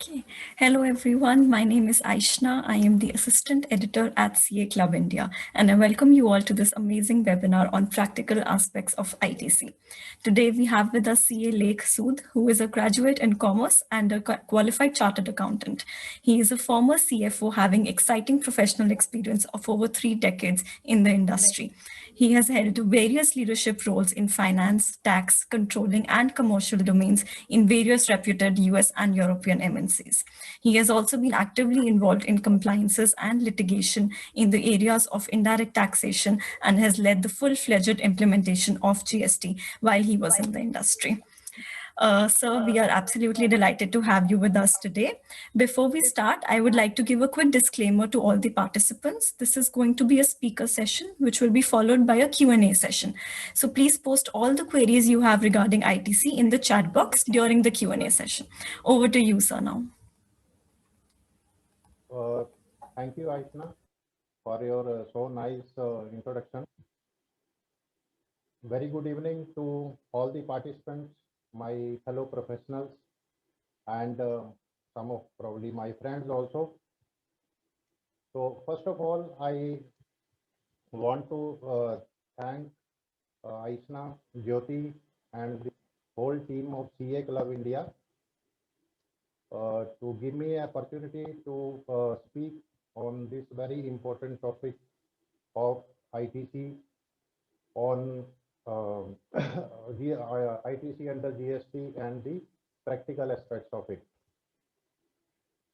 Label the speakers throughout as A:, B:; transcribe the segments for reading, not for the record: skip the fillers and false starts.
A: Okay. Hello, everyone. My name is Aishna. I am the assistant editor at CA Club India, and I welcome you all to this amazing webinar on practical aspects of ITC. Today, we have with us CA Lake Sood, who is a graduate in commerce and a qualified chartered accountant. He is a former CFO having exciting professional experience of over 3 decades in the industry. He has held various leadership roles in finance, tax, controlling, and commercial domains in various reputed US and European MNCs. He has also been actively involved in compliances and litigation in the areas of indirect taxation and has led the full-fledged implementation of GST while he was in the industry. Sir, we are absolutely delighted to have you with us today. Before we start, I would like to give a quick disclaimer to all the participants. This is going to be a speaker session, which will be followed by a Q&A session. So please post all the queries you have regarding ITC in the chat box during the Q&A session. Over to you, sir, now.
B: Thank you, Aishna, for your so nice introduction. Very good evening to all the participants, my fellow professionals, and some of probably my friends also. So first of all, I want to thank Aishna, Jyoti, and the whole team of CA Club India to give me an opportunity to speak on this very important topic of ITC on the ITC under GST and the practical aspects of it.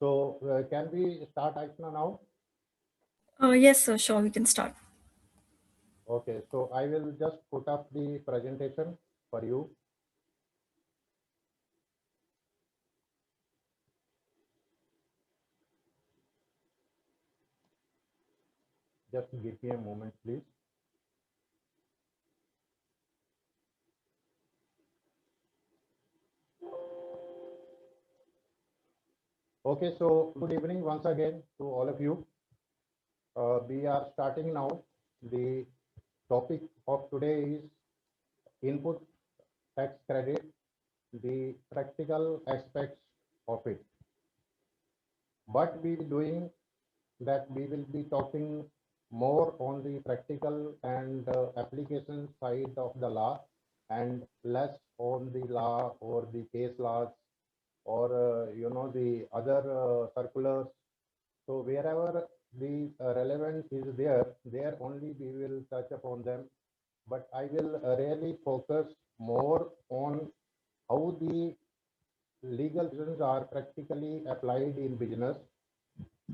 B: So can we start, Aishna, now?
A: Yes, sir, sure, we can start.
B: Okay, so I will just put up the presentation for you. Just give me a moment, please. Okay, so good evening once again to all of you. We are starting now. The topic of today is input tax credit, the practical aspects of it. What we will be doing that we will be talking more on the practical and application side of the law and less on the law or the case laws or the other circulars. So wherever the relevance is there only we will touch upon them. But I will really focus more on how the legal decisions are practically applied in business.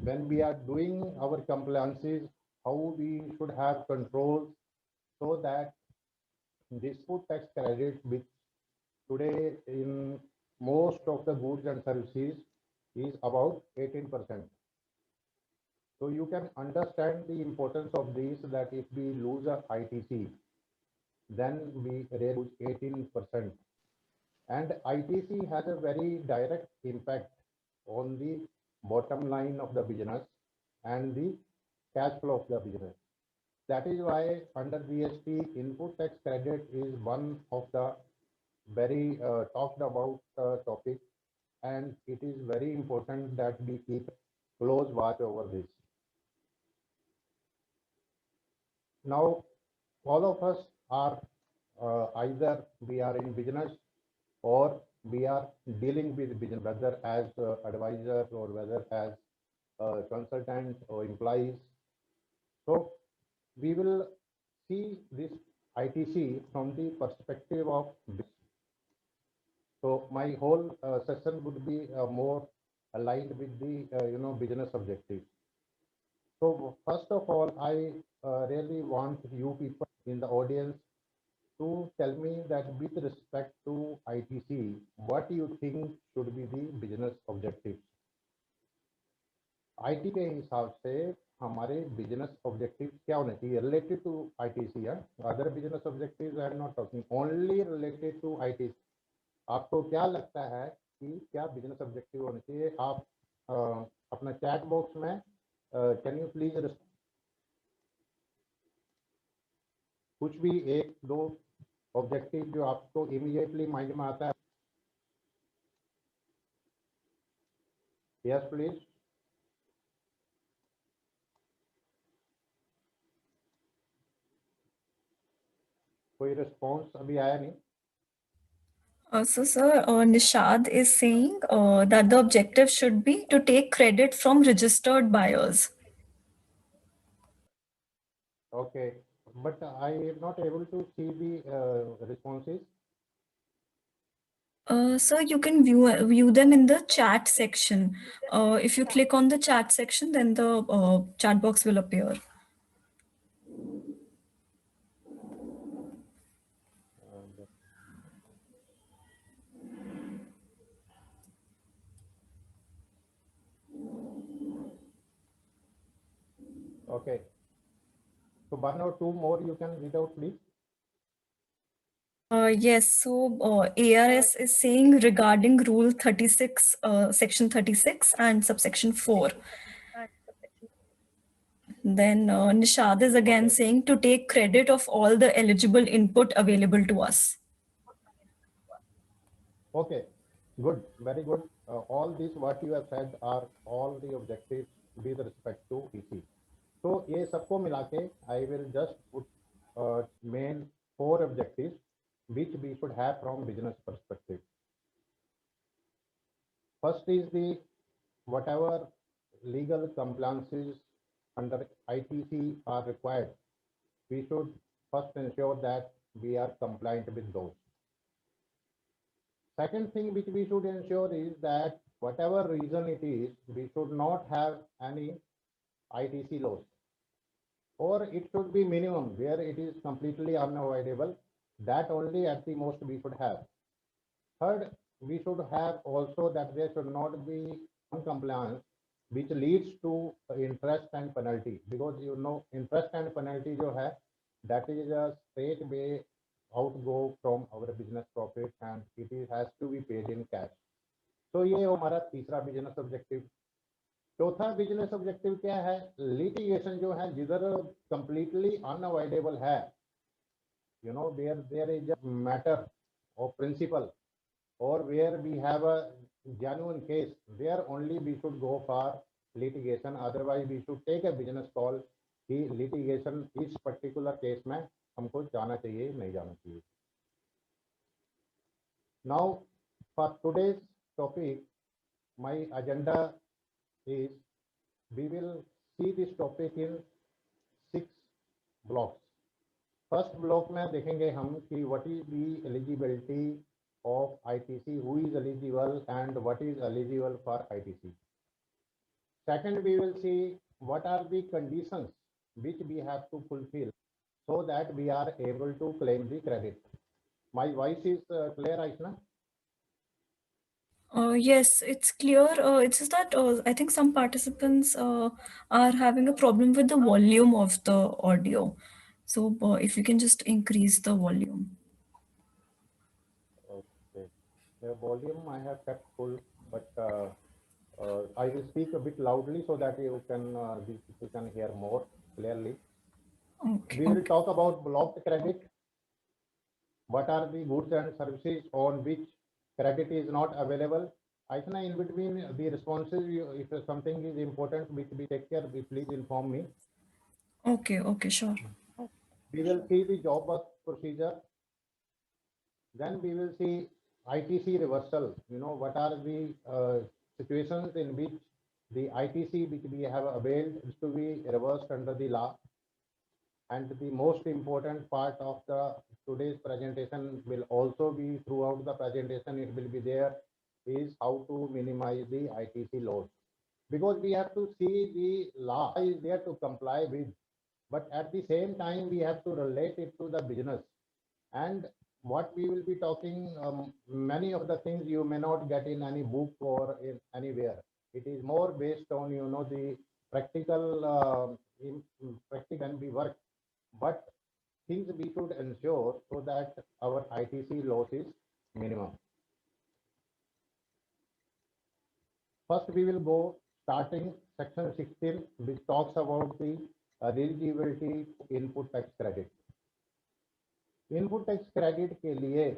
B: When we are doing our compliances, how we should have controls so that this food tax credit, which today in most of the goods and services is about 18%. So you can understand the importance of this, that if we lose a ITC, then we lose 18%. And ITC has a very direct impact on the bottom line of the business and the cash flow of the business. That is why under GST, input tax credit is one of the very talked about topic, and it is very important that we keep close watch over this. Now, all of us are either we are in business or we are dealing with business, whether as advisors or whether as consultants or employees. So we will see this ITC from the perspective of business. So my whole session would be more aligned with the business objectives. So first of all, I really want you people in the audience to tell me that with respect to ITC, what do you think should be the business objectives? IT के हिसाब से हमारे business objective क्या होने चाहिए related to ITC है other business objectives I am not talking only related to ITC आपको क्या लगता है कि क्या बिजनेस ऑब्जेक्टिव होने चाहिए आप अपना चैट बॉक्स में कैन यू प्लीज कुछ भी एक दो ऑब्जेक्टिव जो आपको इमीडिएटली माइंड में आता है Yes, please. कोई रिस्पॉन्स अभी आया नहीं?
A: So, sir, Nishad is saying that the objective should be to take credit from registered buyers.
B: Okay, but I am not able to see the responses.
A: So you can view them in the chat section. If you click on the chat section, then the chat box will appear.
B: Okay, so one or two more you can read out, please.
A: Yes, so ARS is saying regarding Rule 36, Section 36 and subsection 4. Then Nishad is again
B: Okay.
A: saying to take credit of all the eligible input available to us.
B: Okay, good, very good. All these what you have said are all the objectives with respect to PC. So ये सबको मिला के I will just put main 4 objectives which we should have from business perspective. First is the whatever legal compliances under ITC are required, we should first ensure that we are compliant with those. Second thing which we should ensure is that whatever reason it is, we should not have any ITC loss, or it should be minimum where it is completely unavoidable. That only at the most we should have. Third, we should have also that there should not be non-compliance which leads to interest and penalty, because you know interest and penalty जो है that is a straight way outgo from our business profit and it is has to be paid in cash. तो ये हमारा तीसरा business objective. चौथा business objective क्या है? Litigation जो है जिधर कंप्लीटली अनअवॉइडेबल है, you know, where there is a matter of principle or where we have a genuine case, there only we should go for litigation. Otherwise we should take a business call कि litigation इस particular case में हमको जाना चाहिए नहीं जाना चाहिए. Now for today's topic, my agenda is we will see this topic in 6 blocks. First block में देखेंगे हम कि what is the eligibility of ITC, who is eligible and what is eligible for ITC. Second we will see what are the conditions which we have to fulfill so that we are able to claim the credit. My voice is clear, Aishna?
A: Yes, it's clear. It's just that I think some participants are having a problem with the volume of the audio. So if you can just increase the volume.
B: Okay. The volume I have kept full, but I will speak a bit loudly so that you can hear more clearly.
A: Okay.
B: We will talk about blocked credit. What are the goods and services on which credit is not available? Aishna, in between the responses, if something is important which we take care, please inform me.
A: Okay, okay, sure.
B: We will see the job work procedure. Then we will see ITC reversal. You know, what are the situations in which the ITC which we have availed is to be reversed under the law. And the most important part of the today's presentation will also be throughout the presentation, it will be there, is how to minimize the ITC loss. Because we have to see the law is there to comply with, but at the same time we have to relate it to the business. And what we will be talking, many of the things you may not get in any book or in anywhere. It is more based on, you know, the practical practical can be worked, but things we should ensure so that our ITC loss is minimum. First, we will go starting section 16, which talks about the eligibility input tax credit. Input tax credit के लिए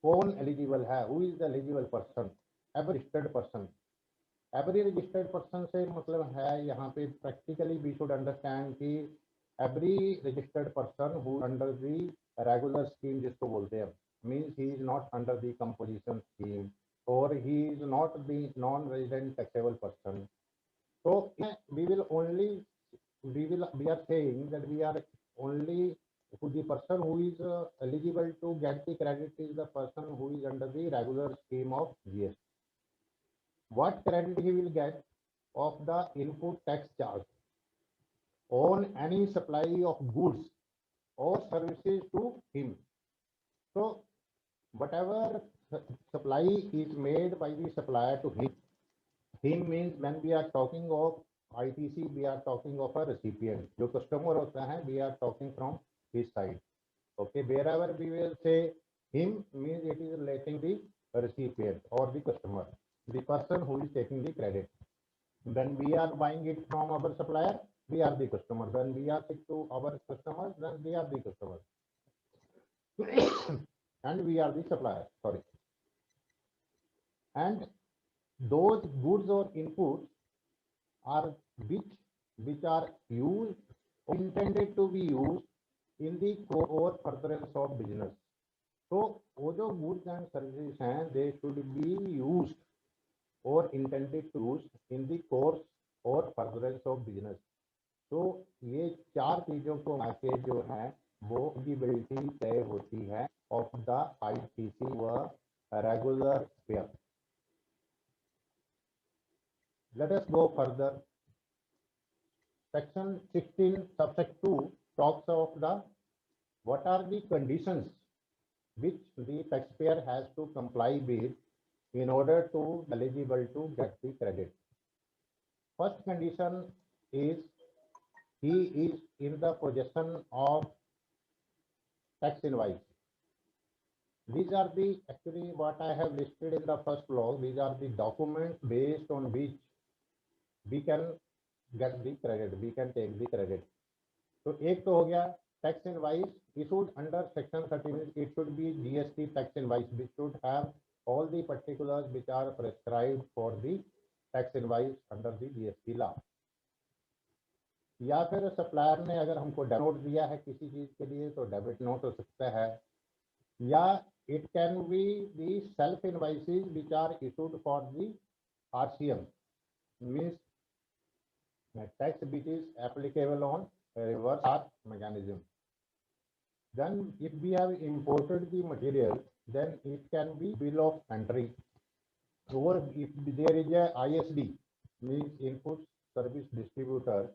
B: कौन eligible है? Who is the eligible person? Every registered person. Every registered person से मतलब है यहाँ पे practically we should understand कि every registered person who under the regular scheme जिसको बोलते हैं, means he is not under the composition scheme और he is not the non resident taxable person. So we will only we are saying that we are only who the person who is eligible to get the credit is the person who is under the regular scheme of GST. What credit he will get of the input tax charge on any supply of goods or services to him. So whatever supply is made by the supplier to him means when we are talking of ITC, we are talking of a recipient. जो customer होता है, we are talking from his side. Okay, wherever we will say him means it is relating the recipient or the customer, the person who is taking the credit. When we are buying it from our supplier, we are the customer. When we are it to our customers, then we are the customer. And we are the supplier. Sorry. And those goods or inputs are which are used or intended to be used in the core or furtherance of business. So वो जो goods and services हैं, they should be used or intended to use in the course or furtherance of business. तो ये चार चीजों को आके जो है वो एलिजिबिलिटी तय होती है of the ITC व regular fare. Let us go further. Section 16 subsection 2 talks of the what are the conditions which the taxpayer has to comply with in order to eligible to get the credit. First condition is he is in the possession of tax invoice. These are the actually what I have listed in the first clause. These are the documents based on which we can get the credit, we can take the credit. तो एक तो हो गया tax invoice issued under section 13. It should be GST tax invoice which should have all the particulars which are prescribed for the tax invoice under the GST law. या फिर supplier ने अगर हमको डेबिट नोट दिया है किसी चीज के लिए तो डेबिट नोट हो सकता है, या it can be the self invoices which are issued for the RCM, means tax which is applicable on reverse charge mechanism. Then if we have imported the material, then it can be bill of entry, or if there is a ISD, means input service distributor,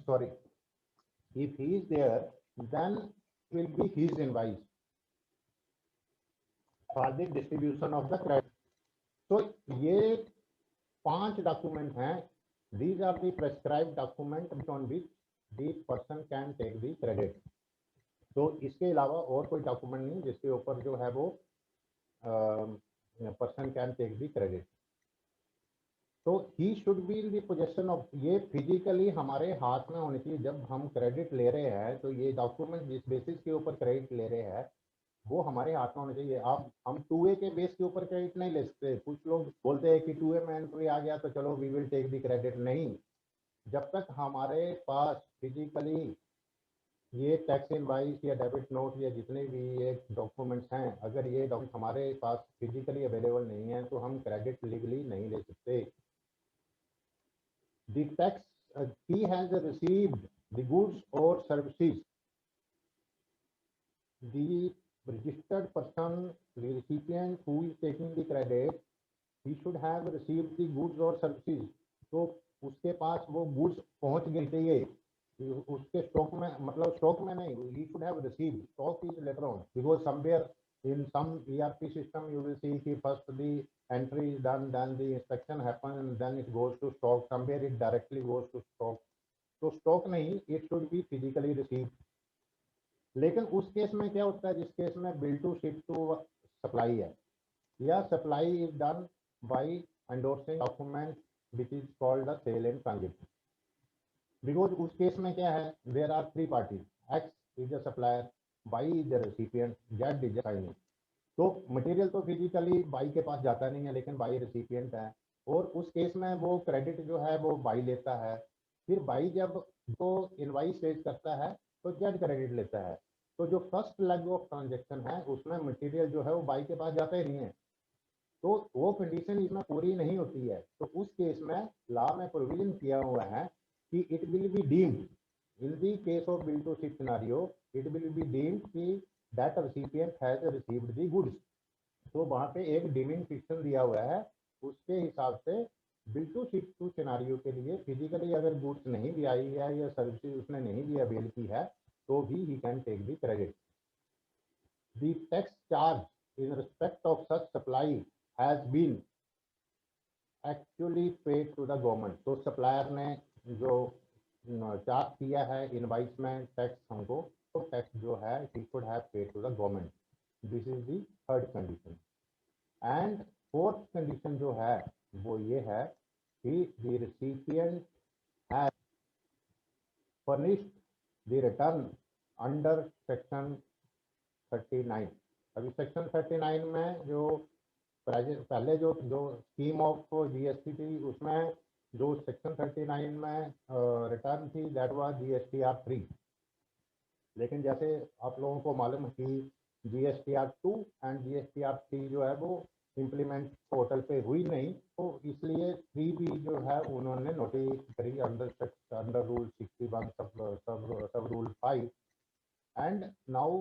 B: sorry, if he is there, then it will be his invoice for the distribution of the credit. So ये 5 document हैं. These are the prescribed document on which the person can take the credit. तो इसके अलावा और कोई document नहीं जिसके ऊपर जो है वो person can take the credit. तो he should be in the possession of, ये फिजिकली हमारे हाथ में होनी चाहिए. जब हम क्रेडिट ले रहे हैं तो ये डॉक्यूमेंट जिस बेसिस के ऊपर क्रेडिट ले रहे हैं वो हमारे हाथ में होने चाहिए. आप हम 2A के बेस के ऊपर क्रेडिट नहीं ले सकते. कुछ लोग बोलते हैं कि 2A में एंट्री आ गया तो चलो we will take the credit. नहीं, जब तक हमारे पास फिजिकली ये टैक्स इनवाइस या डेबिट नोट या जितने भी ये डॉक्यूमेंट्स हैं, अगर ये डॉक्यूमेंट हमारे पास फिजिकली अवेलेबल नहीं है तो हम क्रेडिट लीगली नहीं ले सकते. The tax he has received the goods or services. The registered person, the recipient who is taking the credit, he should have received the goods or services. तो उसके पास वो goods पहुंच गई चाहिए उसके स्टॉक में, मतलब स्टॉक में नहीं, he should have received. Stock is later on because somewhere in some ERP system you will see कि first the entry is done, then the inspection happens and then it goes to stock. Somewhere it directly goes to stock. तो stock नहीं, it should be physically received. लेकिन उस case में क्या होता है जिस केस में bill to ship to supply है या supply is done by endorsing document which is called the sale and transit. Because उस केस में क्या है, there are 3 parties. X is a supplier, Y is the recipient, Z is a signing. तो material तो physically Y के पास जाता नहीं है लेकिन बाई रेसिपिएंट है. और उस केस में वो क्रेडिट जो है वो बाई लेता है। फिर बाई जब तो इनवाइस रेज करता है तो जेड क्रेडिट लेता है। तो जो फर्स्ट लेग ऑफ ट्रांजेक्शन है उसमें मटेरियल जो है वो बाई के पास जाता ही नहीं है, तो वो कंडीशन इसमें पूरी नहीं होती है। तो उस केस में लॉ में प्रोविजन किया हुआ है कि it will be deemed in the case of bill to ship scenario, it will be deemed कि that recipient has received the goods. तो वहाँ पे एक डीमिंग फिक्शन दिया हुआ है, उसके हिसाब से bill to ship to scenario के लिए फिजिकली अगर गुड्स नहीं भी आई है या सर्विसेज उसने नहीं भी अवेल की है तो भी he can take the credit. The tax charge in respect of such supply has been actually paid to the government. तो सप्लायर ने जो चार्ज किया है इनवाइस में टैक्स हमको, तो टैक्स जो है he should have paid to the government. This is the third condition. And fourth condition जो है वो ये है कि the recipient has furnished the return under section 39। अभी सेक्शन 39 में जो पहले जो जो स्कीम ऑफ जीएसटी थी उसमें जो सेक्शन 39 में रिटर्न थी दैट वाज GSTR 3। लेकिन जैसे आप लोगों को मालूम है कि GSTR 2 एंड GSTR 3 जो है वो इम्प्लीमेंट पोर्टल पे हुई नहीं, तो इसलिए 3 भी जो है उन्होंने नोटिस करी अंडर रूल 61 सब rule 5। And now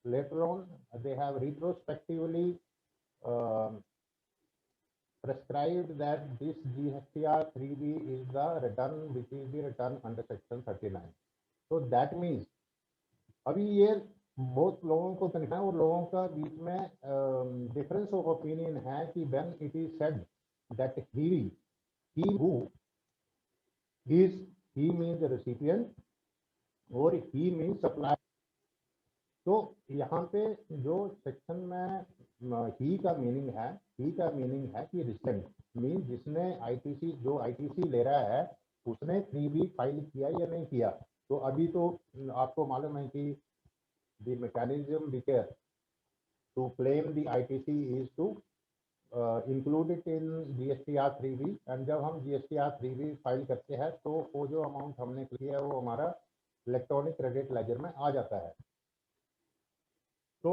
B: later on they have retrospectively prescribed that this GSTR 3B is the return which is the return under section 39। so that means अभी ये बहुत लोगों को तनखा और लोगों का बीच में डिफरेंस ऑफ ओपिनियन है कि when it is said that he who is he means the recipient और ही मीन्स सप्लाई। तो यहाँ पे जो सेक्शन में ही का मीनिंग है, ही का मीनिंग है कि रिसेंट मीन जिसने आईटीसी जो आईटीसी ले रहा है उसने 3B फाइल किया या नहीं किया। तो अभी तो आपको मालूम है कि the mechanism we care to claim the ITC is to include it in GSTR 3B। And जब हम GSTR 3B फाइल करते हैं तो वो जो अमाउंट हमने किया है वो हमारा इलेक्ट्रॉनिक क्रेडिट लेजर में आ जाता है। तो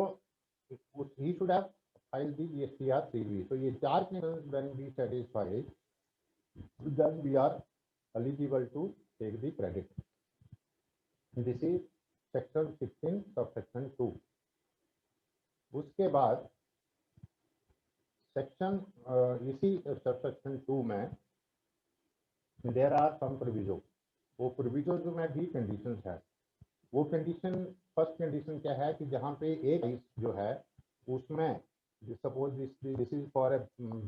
B: he should have filed the GSTR 3B। So ये चार conditions when we satisfy, then we are eligible to take the credit। This is section 16 subsection 2। उसके बाद सेक्शन इसी सबसेक्शन 2 में देर आर सम प्रोविजो। वो प्रोविजो जो में भी कंडीशंस है। वो कंडीशन फर्स्ट कंडीशन क्या है कि जहाँ पे एक जो है उसमें suppose this is for a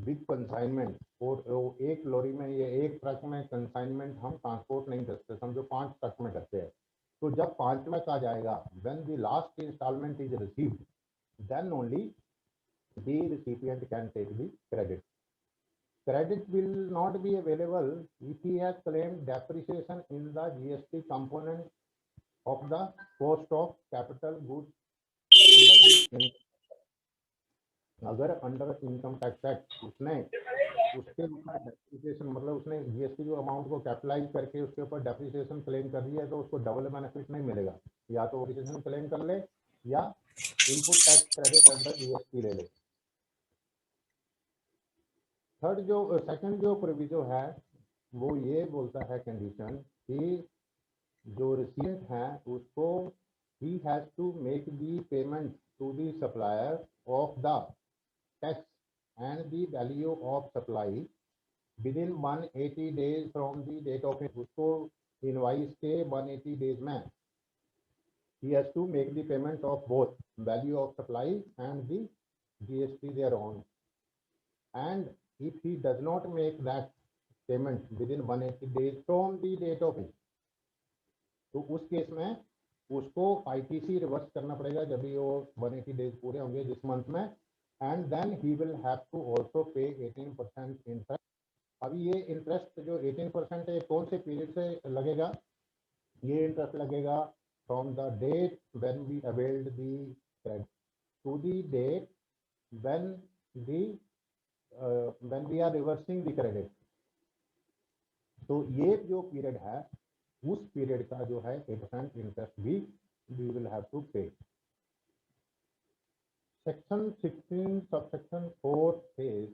B: big consignment और एक लॉरी में या एक ट्रक में कंसाइनमेंट हम ट्रांसपोर्ट नहीं करते, समझो 5 ट्रक में करते हैं। तो जब 5वें का जाएगा when the last instalment is received then only the recipient can take the credit. Credit will not be available if he has claimed depreciation in the GST component of the cost of capital goods under the अगर under income tax act उसने उसके ऊपर depreciation मतलब उसने GST जो amount को capitalise करके उसके ऊपर डेप्रिसिएशन क्लेम कर दिया है तो उसको डबल बेनिफिट नहीं मिलेगा। या तो डेप्रिसिएशन क्लेम कर ले या input tax credit under GST ले ले। थर्ड जो सेकंड जो प्रोविजो है वो ये बोलता है कंडीशन कि जो रिसीवेंट है उसको he has to make the payment to the supplier of the tax and the value of supply within 180 days from the date of it। उसको इनवाइस के 180 days में he has to make the payment of both value of supply and the GST thereon। and if he does not make that payment within 180 days from the date of it तो उस case में उसको ITC reverse करना पड़ेगा जब भी वो 180 days पूरे होंगे जिस मंथ में। And then he will have to also pay 18% interest. अभी ये इंटरेस्ट जो 18% है कौन से पीरियड से लगेगा? ये इंटरेस्ट लगेगा from the date when we availed the credit to the date when the when we are reversing the credit, तो ये जो पीरियड है उस पीरियड का जो है 8% इंटरेस्ट भी we will have to pay. Section 16 subsection 4 says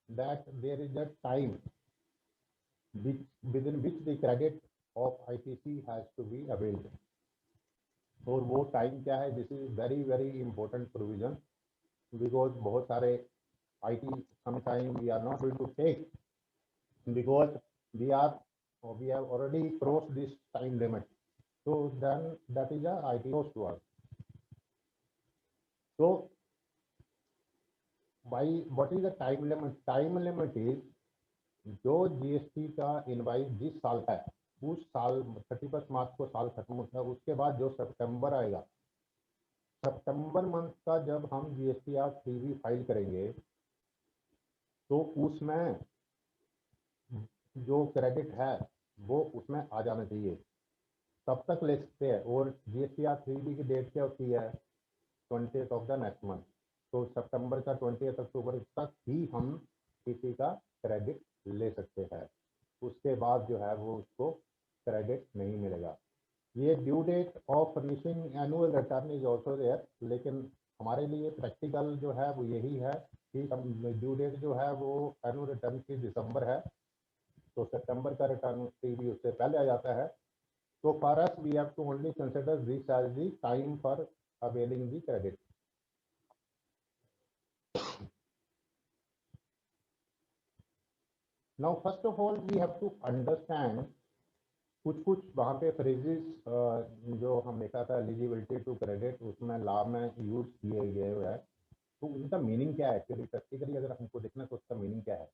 B: that there is a time within which the credit of ITC has to be availed. और वो टाइम क्या है? This is very very important provision because बहुत सारे IT sometime we are not going to take because we have already crossed this time limit, so then that is a IT cost to us. So by what is the time limit? Time limit is जो GST का invoice जिस साल का है उस साल 31 मार्च को साल खत्म होता है, उसके बाद जो सितंबर आएगा, सितंबर मंथ का जब हम GSTR 3B फाइल करेंगे तो उसमें जो क्रेडिट है वो उसमें आ जाना चाहिए, तब तक ले सकते हैं। और GSTR 3B की डेट क्या होती है? 20th of the next month. तो सितंबर का 20th अक्टूबर तक ही हम किसी का क्रेडिट ले सकते हैं, उसके बाद जो है वो उसको क्रेडिट नहीं मिलेगा। ये due date of furnishing annual return is also there, लेकिन हमारे लिए प्रैक्टिकल जो है वो यही है कि ड्यू डेट जो है वो एनुअल रिटर्न की दिसंबर है, तो सितंबर का रिटर्न भी उससे पहले आ जाता है। तो for us we have to only consider this as the time for availing the credit. Now first of all we have to understand कुछ वहाँ पे फ्रेजेस जो हम देखा था एलिजिबिलिटी टू क्रेडिट, उसमें लॉ में यूज किए गए हुए हैं, तो उनका मीनिंग क्या है? एक्चुअली प्रैक्टिकली अगर हमको देखना तो उसका मीनिंग क्या है?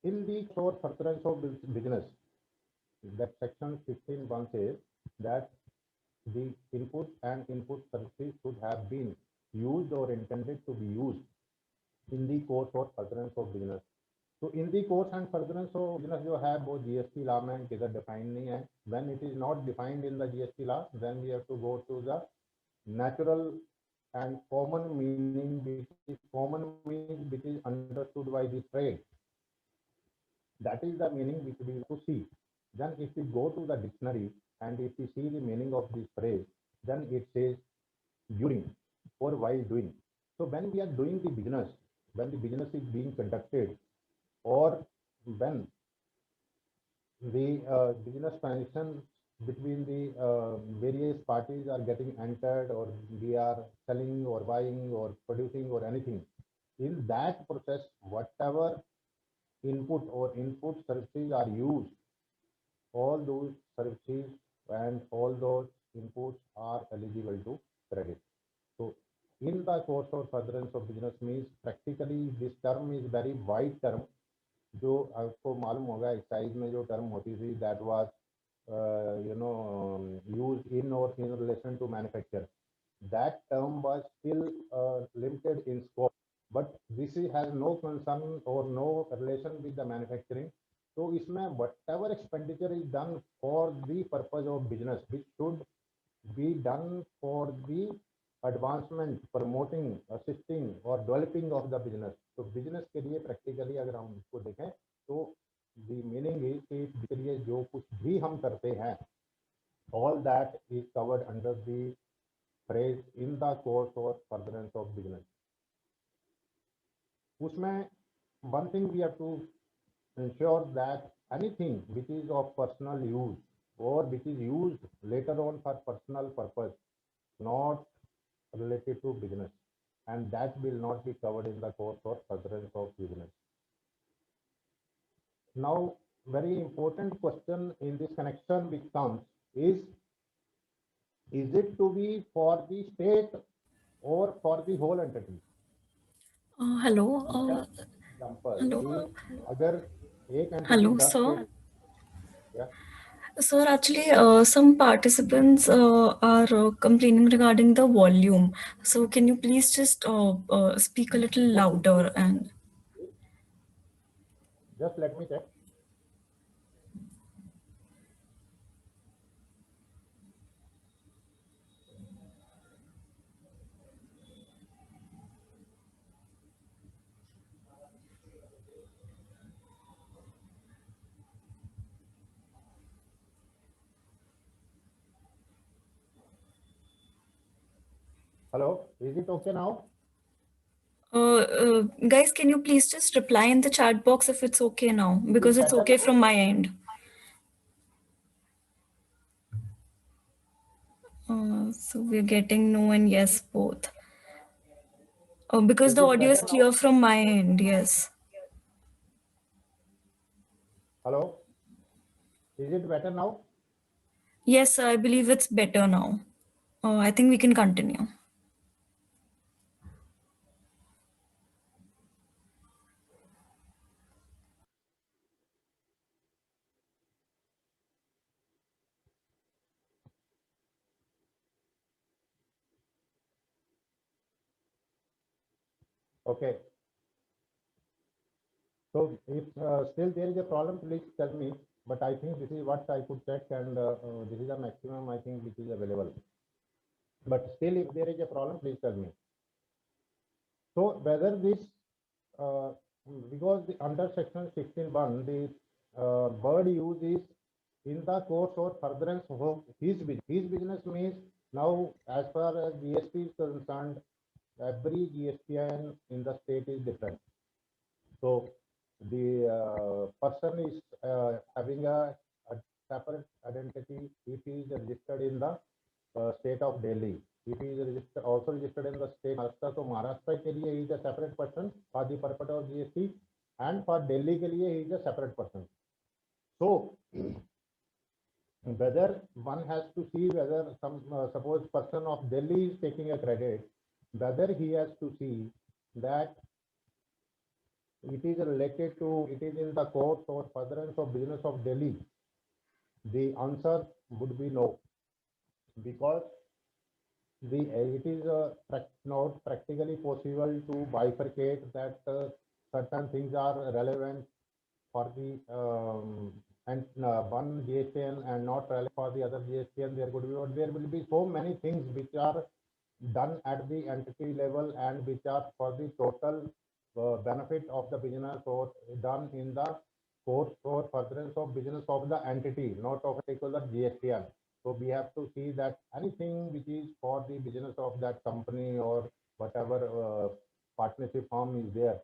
B: In the for furtherance of business, that section 15(1) says that the input and input services should have been used or intended to be used in the course or furtherance of business. तो in the course and furtherance of business जो है वो GST law में किधर define नहीं है। When it is not defined in the GST law, then we have to go to the natural and common meaning, which is understood by the trade. That is the meaning which we have to see. Then if we go to the dictionary and if we see the meaning of this phrase, then it says during or while doing. So when we are doing the business, when the business is being conducted, or when the business transactions between the various parties are getting entered, or we are selling or buying or producing or anything, in that process whatever input or input services are used, all those services and all those inputs are eligible to credit. So in the course or furtherance of business means practically this term is very wide term, जो आपको मालूम होगा excise में जो term होती थी that was use in और in relation to manufacture, that term was still limited in scope, but this has no concern और no relation with the manufacturing. तो इसमें whatever expenditure is done for the purpose of business which should be done for the advancement, promoting, assisting और developing of the business. तो business के लिए practically अगर हम इसको देखें तो द मीनिंग इज कि इसके लिए जो कुछ भी हम करते हैं, all that is covered under the phrase in the course और फर्दरेंस ऑफ बिजनेस। उसमें one thing we have to ensure that anything which is of personal use or which is used later on for personal purpose, not related to business, and that will not be covered in the course or furtherance of business. Now, very important question in this connection which comes is it to be for the state or for the whole entity?
A: Hello.
B: Example,
A: Hello.
B: अगर एक
A: Hello,
B: entity 10
A: sir.
B: state, yeah,
A: Sir, actually, some participants are complaining regarding the volume. So, can you please just speak a little louder? And
B: just let me check. Hello, is it okay now?
A: Guys, can you please just reply in the chat box if it's okay now?
B: Is
A: Because
B: it
A: it's
B: better
A: okay
B: now?
A: from my end. So we're getting no and yes both. Because
B: Is
A: the
B: it
A: audio is
B: better now?
A: clear from my end, yes.
B: Hello, is it better now?
A: Yes, I believe it's better now. I think we can continue.
B: Okay. So if still there is a problem, please tell me. But I think this is what I could check, and this is the maximum I think which is available. But still, if there is a problem, please tell me. So whether this, uh, because under section 16(1), the bird use is in the course or furtherance of his business. His business means now, as far as GST is concerned, every GSTN in the state is different. So the person is having a separate identity if he is registered in the state of Delhi. If he is also registered in the state Maharashtra, so Maharashtra ke liye he is a separate person for the purpose of GST, and for Delhi ke liye he is a separate person. So whether one has to see whether some suppose person of Delhi is taking a credit, whether he has to see that it is related to, it is in the course or furtherance of business of Delhi, the answer would be no, because the it is not practically possible to bifurcate that certain things are relevant for the and one GSTN and not relevant for the other GSTN. There will be so many things which are done at the entity level and which are for the total benefit of the business or done in the course or furtherance of business of the entity, not of a particular GSTN. So we have to see that anything which is for the business of that company or whatever partnership firm is there,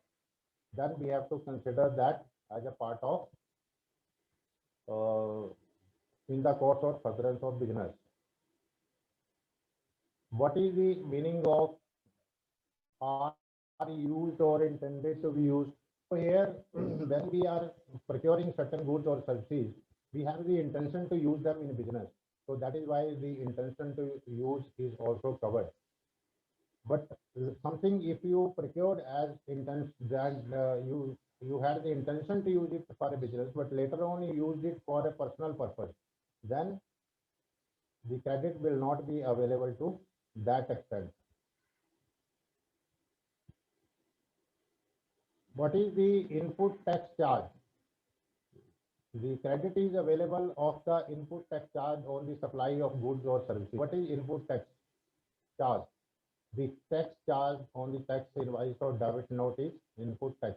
B: then we have to consider that as a part of uh, in the course or furtherance of business. What is the meaning of are used or intended to be used? So here, when we are procuring certain goods or services, we have the intention to use them in business. So that is why the intention to use is also covered. But something if you procured as intention that you had the intention to use it for a business, but later on you used it for a personal purpose, then the credit will not be available to that extent. What is the input tax charge? The credit is available of the input tax charge on the supply of goods or services. What is input tax charge? The tax charge on the tax invoice or debit note is input tax.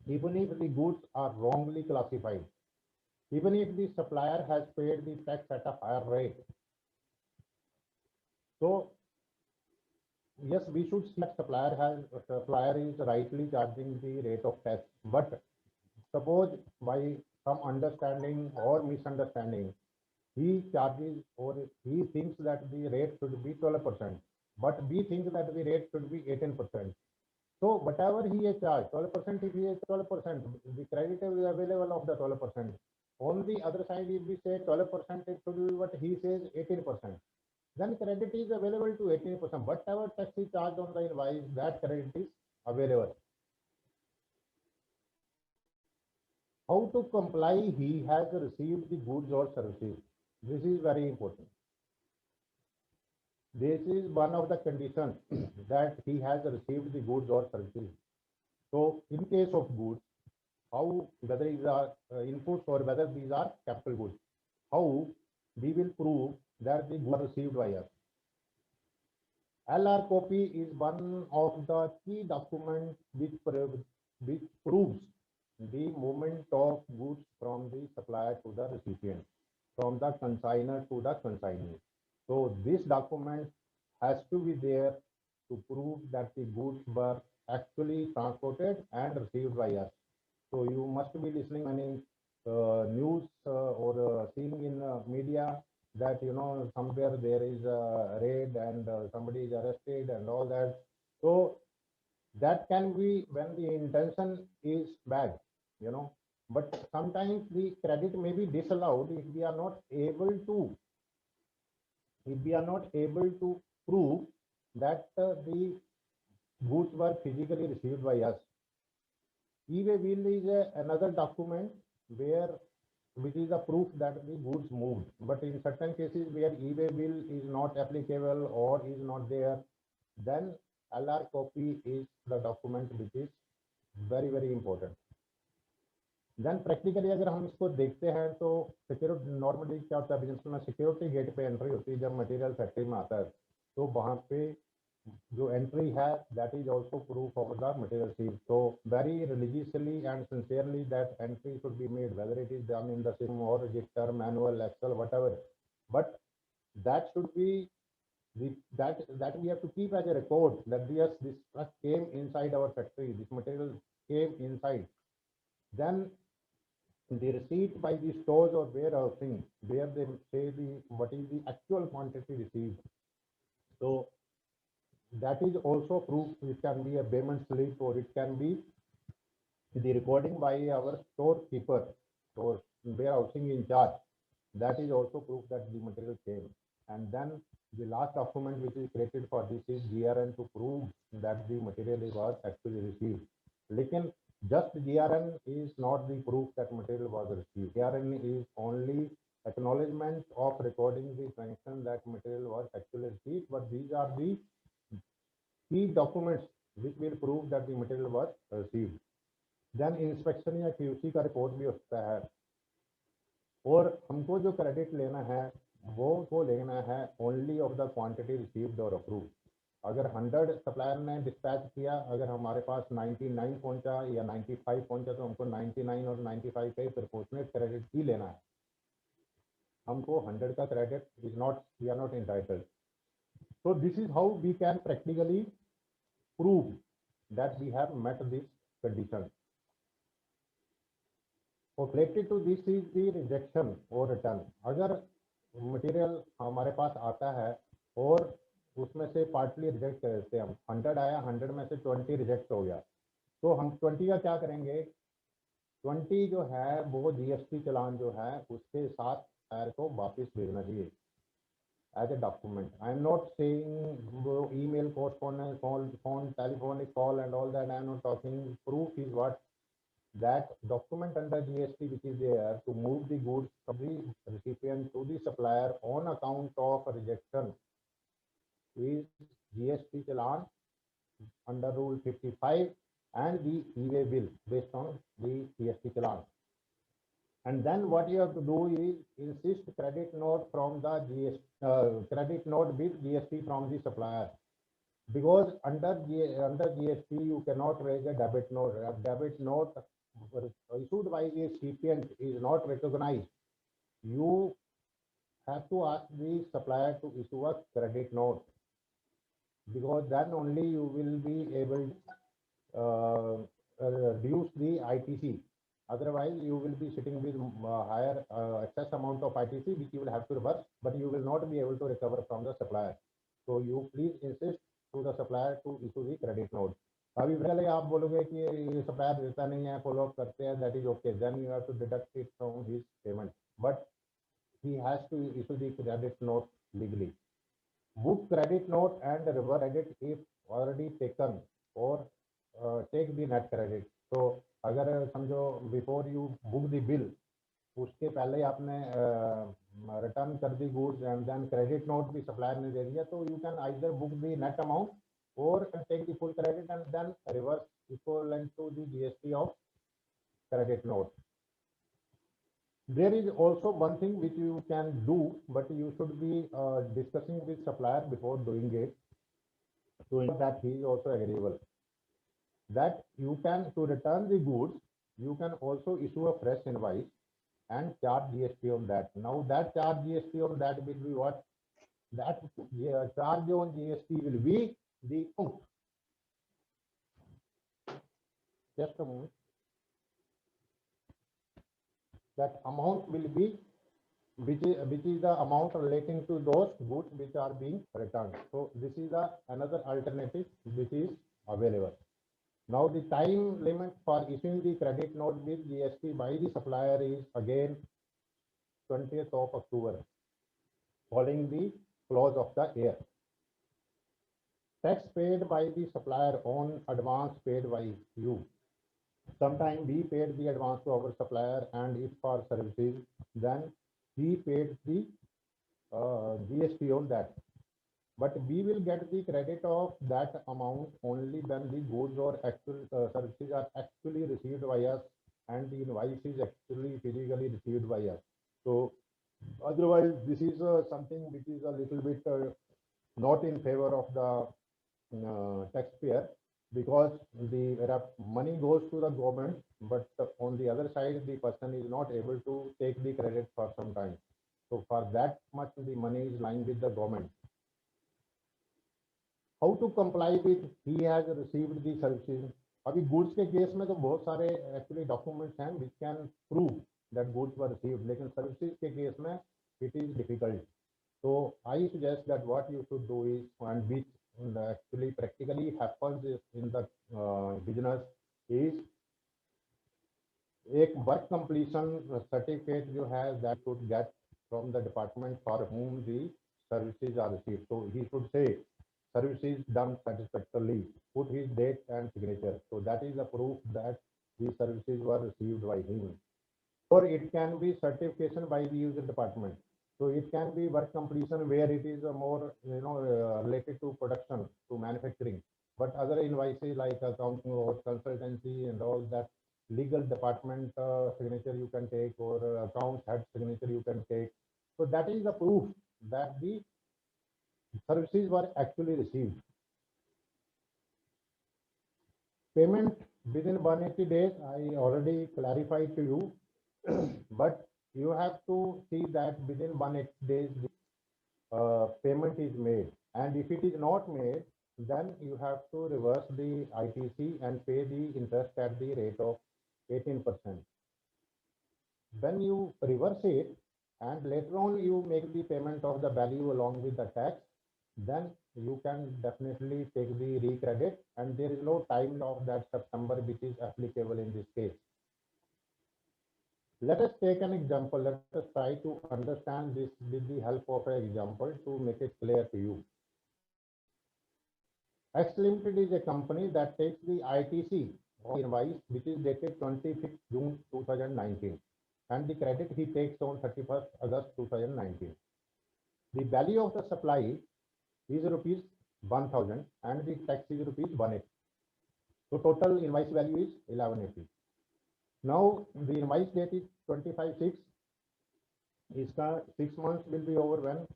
B: Even if the goods are wrongly classified, even if the supplier has paid the tax at a higher rate. So yes, we should see that supplier is rightly charging the rate of tax. But suppose by some understanding or misunderstanding, he charges or he thinks that the rate should be 12%, but we think that the rate should be 18%. So whatever he has charged, 12%, if he has 12%, the credit is available of the 12%. On the other side, if we say 12%, it should be what he says 18%. Then credit is available to 18%. Whatever tax is charged on the invoice, that credit is available. How to comply? He has received the goods or services. This is very important. This is one of the conditions that he has received the goods or services. So in case of goods, how whether these are inputs or whether these are capital goods, how we will prove that the goods are received by us. LR copy is one of the key documents which proves the movement of goods from the supplier to the recipient, from the consignor to the consignee. So this document has to be there to prove that the goods were actually transported and received by us. So you must be listening many news or seeing in media that somewhere there is a raid and somebody is arrested and all that. So that can be when the intention is bad, you know. But sometimes the credit may be disallowed if we are not able to prove that the goods were physically received by us. E-way bill is another document where which is a proof that the goods moved. But in certain cases where e-way bill is not applicable or is not there, then LR copy is the document which is very important. Then practically अगर हम इसको देखते हैं तो security normally क्या होता है business में, सिक्योरिटी गेट पे एंट्री होती है जब मटेरियल फैक्ट्री में आता है, तो वहाँ पे जो एंट्री है that is also proof of the material sees. So very religiously and sincerely that entry should be made, whether it is done in the system or register, manual, Excel, whatever. But that should be that we have to keep as a record that yes, this truck came inside our factory, this material came inside. Then the receipt by the stores or warehousing where they say what is the actual quantity received. So that is also proof. It can be a payment slip or it can be the recording by our storekeeper or warehousing in charge. That is also proof that the material came. And then the last document which is created for this is GRN to prove that the material was actually received. Lekin just GRN is not the proof that material was received. GRN is only acknowledgement of recording the sanction that material was actually received, but these are the key documents which will prove that the material was received. Then inspection या QC का report भी होता है, और हमको जो credit लेना है वो लेना है only of the quantity received और अप्रूव्ड. अगर 100 सप्लायर ने डिस्पैच किया, अगर हमारे पास 99 पहुंचा या 95 पहुंचा, तो हमको 99 और 95 का प्रोपोर्शनेट क्रेडिट ही लेना है. हमको 100 का credit we are not entitled. So this is how we can practically prove that we have met this condition. Related to this is the rejection or return. अगर मटेरियल हमारे पास आता है और उसमें से पार्टली रिजेक्ट कर देते हैं, हम 100 आया, 100 में से 20 रिजेक्ट हो गया, तो हम 20 का क्या करेंगे? 20 जो है वो जीएसटी चालान जो है उसके साथ टायर को वापस भेजना चाहिए as a document. I am not saying email correspondence, phone telephonic call and all that. I am not talking. Proof is what that document under GST which is there to move the goods from the recipient to the supplier on account of rejection is GST challan under Rule 55 and the e-way bill based on the GST challan. And then what you have to do is insist credit note from the credit note with GST from the supplier, because under GST you cannot raise a debit note. A debit note issued by the recipient is not recognized. You have to ask the supplier to issue a credit note, because then only you will be able to reduce the ITC. Otherwise, you will be sitting with higher excess amount of ITC, which you will have to reverse, but you will not be able to recover from the supplier. So you please insist to the supplier to issue the credit note. अभी पहले आप बोलोगे कि ये supplier देता नहीं है, follow up करते हैं, that is okay, then you have to deduct it from his payment, but he has to issue the credit note legally. Book credit note and reverse credit if already taken, or take the net credit. So अगर समझो before you book the bill, उसके पहले आपने return कर दी goods and then credit note भी supplier ने दे दिया, तो you can either book the net amount or take the full credit and then reverse equivalent to the GST of credit note. There is also one thing which you can do, but you should be discussing with supplier before doing it, to ensure that he is also agreeable. That you can, to return the goods, you can also issue a fresh invoice and charge GST on that. Now that charge GST on that will be what? that charge on GST will be the amount. Just a moment. That amount will be which is the amount relating to those goods which are being returned. So this is another alternative which is available. Now the time limit for issuing the credit note with GST by the supplier is again 20th of October, following the close of the year. Tax paid by the supplier on advance paid by you. Sometime we paid the advance to our supplier, and if for services, then he paid the GST on that. But we will get the credit of that amount only when the goods or actual services are actually received by us and the invoice is actually physically received by us. So otherwise, this is something which is a little bit not in favor of the taxpayer, because the money goes to the government, but on the other side, the person is not able to take the credit for some time. So for that much, the money is lying with the government. How to comply with he has received the services? अभी goods के case में तो बहुत सारे actually documents हैं which can prove that goods were received, लेकिन services के case में it is difficult. So I suggest that what you should do is, and which actually practically happens in the business, is एक work completion certificate you have that should get from the department for whom the services are received. So he should say services done satisfactorily, put his date and signature. So that is a proof that the services were received by him. Or it can be certification by the user department. So it can be work completion where it is more related to production, to manufacturing. But other invoices like accounting or consultancy and all that, legal department signature you can take, or accounts head signature you can take. So that is the proof that the services were actually received. Payment within 180 days, I already clarified to you, but you have to see that within 180 days, payment is made. And if it is not made, then you have to reverse the ITC and pay the interest at the rate of 18%. When you reverse it and later on you make the payment of the value along with the tax, then you can definitely take the recredit, and there is no time of that September which is applicable in this case. Let us take an example. Let us try to understand this with the help of an example to make it clear to you. X Limited is a company that takes the ITC or invoice which is dated 25th June 2019, and the credit he takes on 31st August 2019. The value of the supply is rupees 1000 and the tax is rupees 180. So total invoice value is 1180. Now the invoice date is 25/6. Iska 6 months will be over when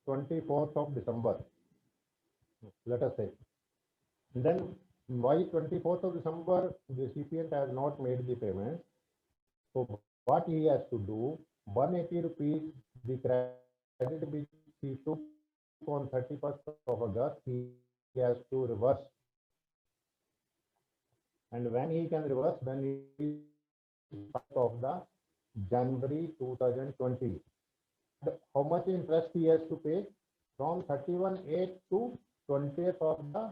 B: 24th of December. Let us say. And then by 24th of December, the recipient has not made the payment. So what he has to do, 180 rupees, the credit which he took on 31st of August, he has to reverse. And when he can reverse, when he is of the January 2020. How much interest he has to pay? From 31/8 to 20th of the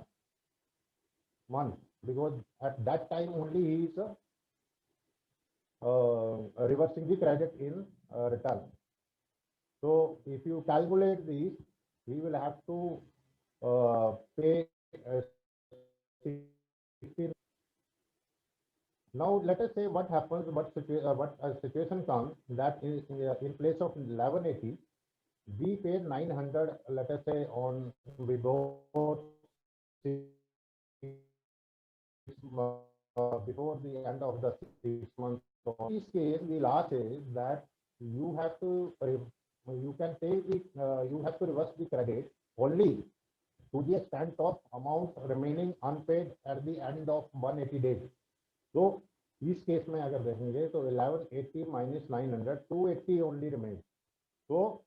B: month, because at that time only he is reversing the credit in return. So if you calculate these, we will have to pay 16. Now let us say what happens, what a situation comes that is in place of 1180, we paid 900. Let us say on before the end of the 6 months. So in this case, the law says that you have to you can take the you have to reverse the credit only to the extent of amount remaining unpaid at the end of 180 days. तो इस case में अगर देखेंगे तो 1180 minus 900, 280 only remains. So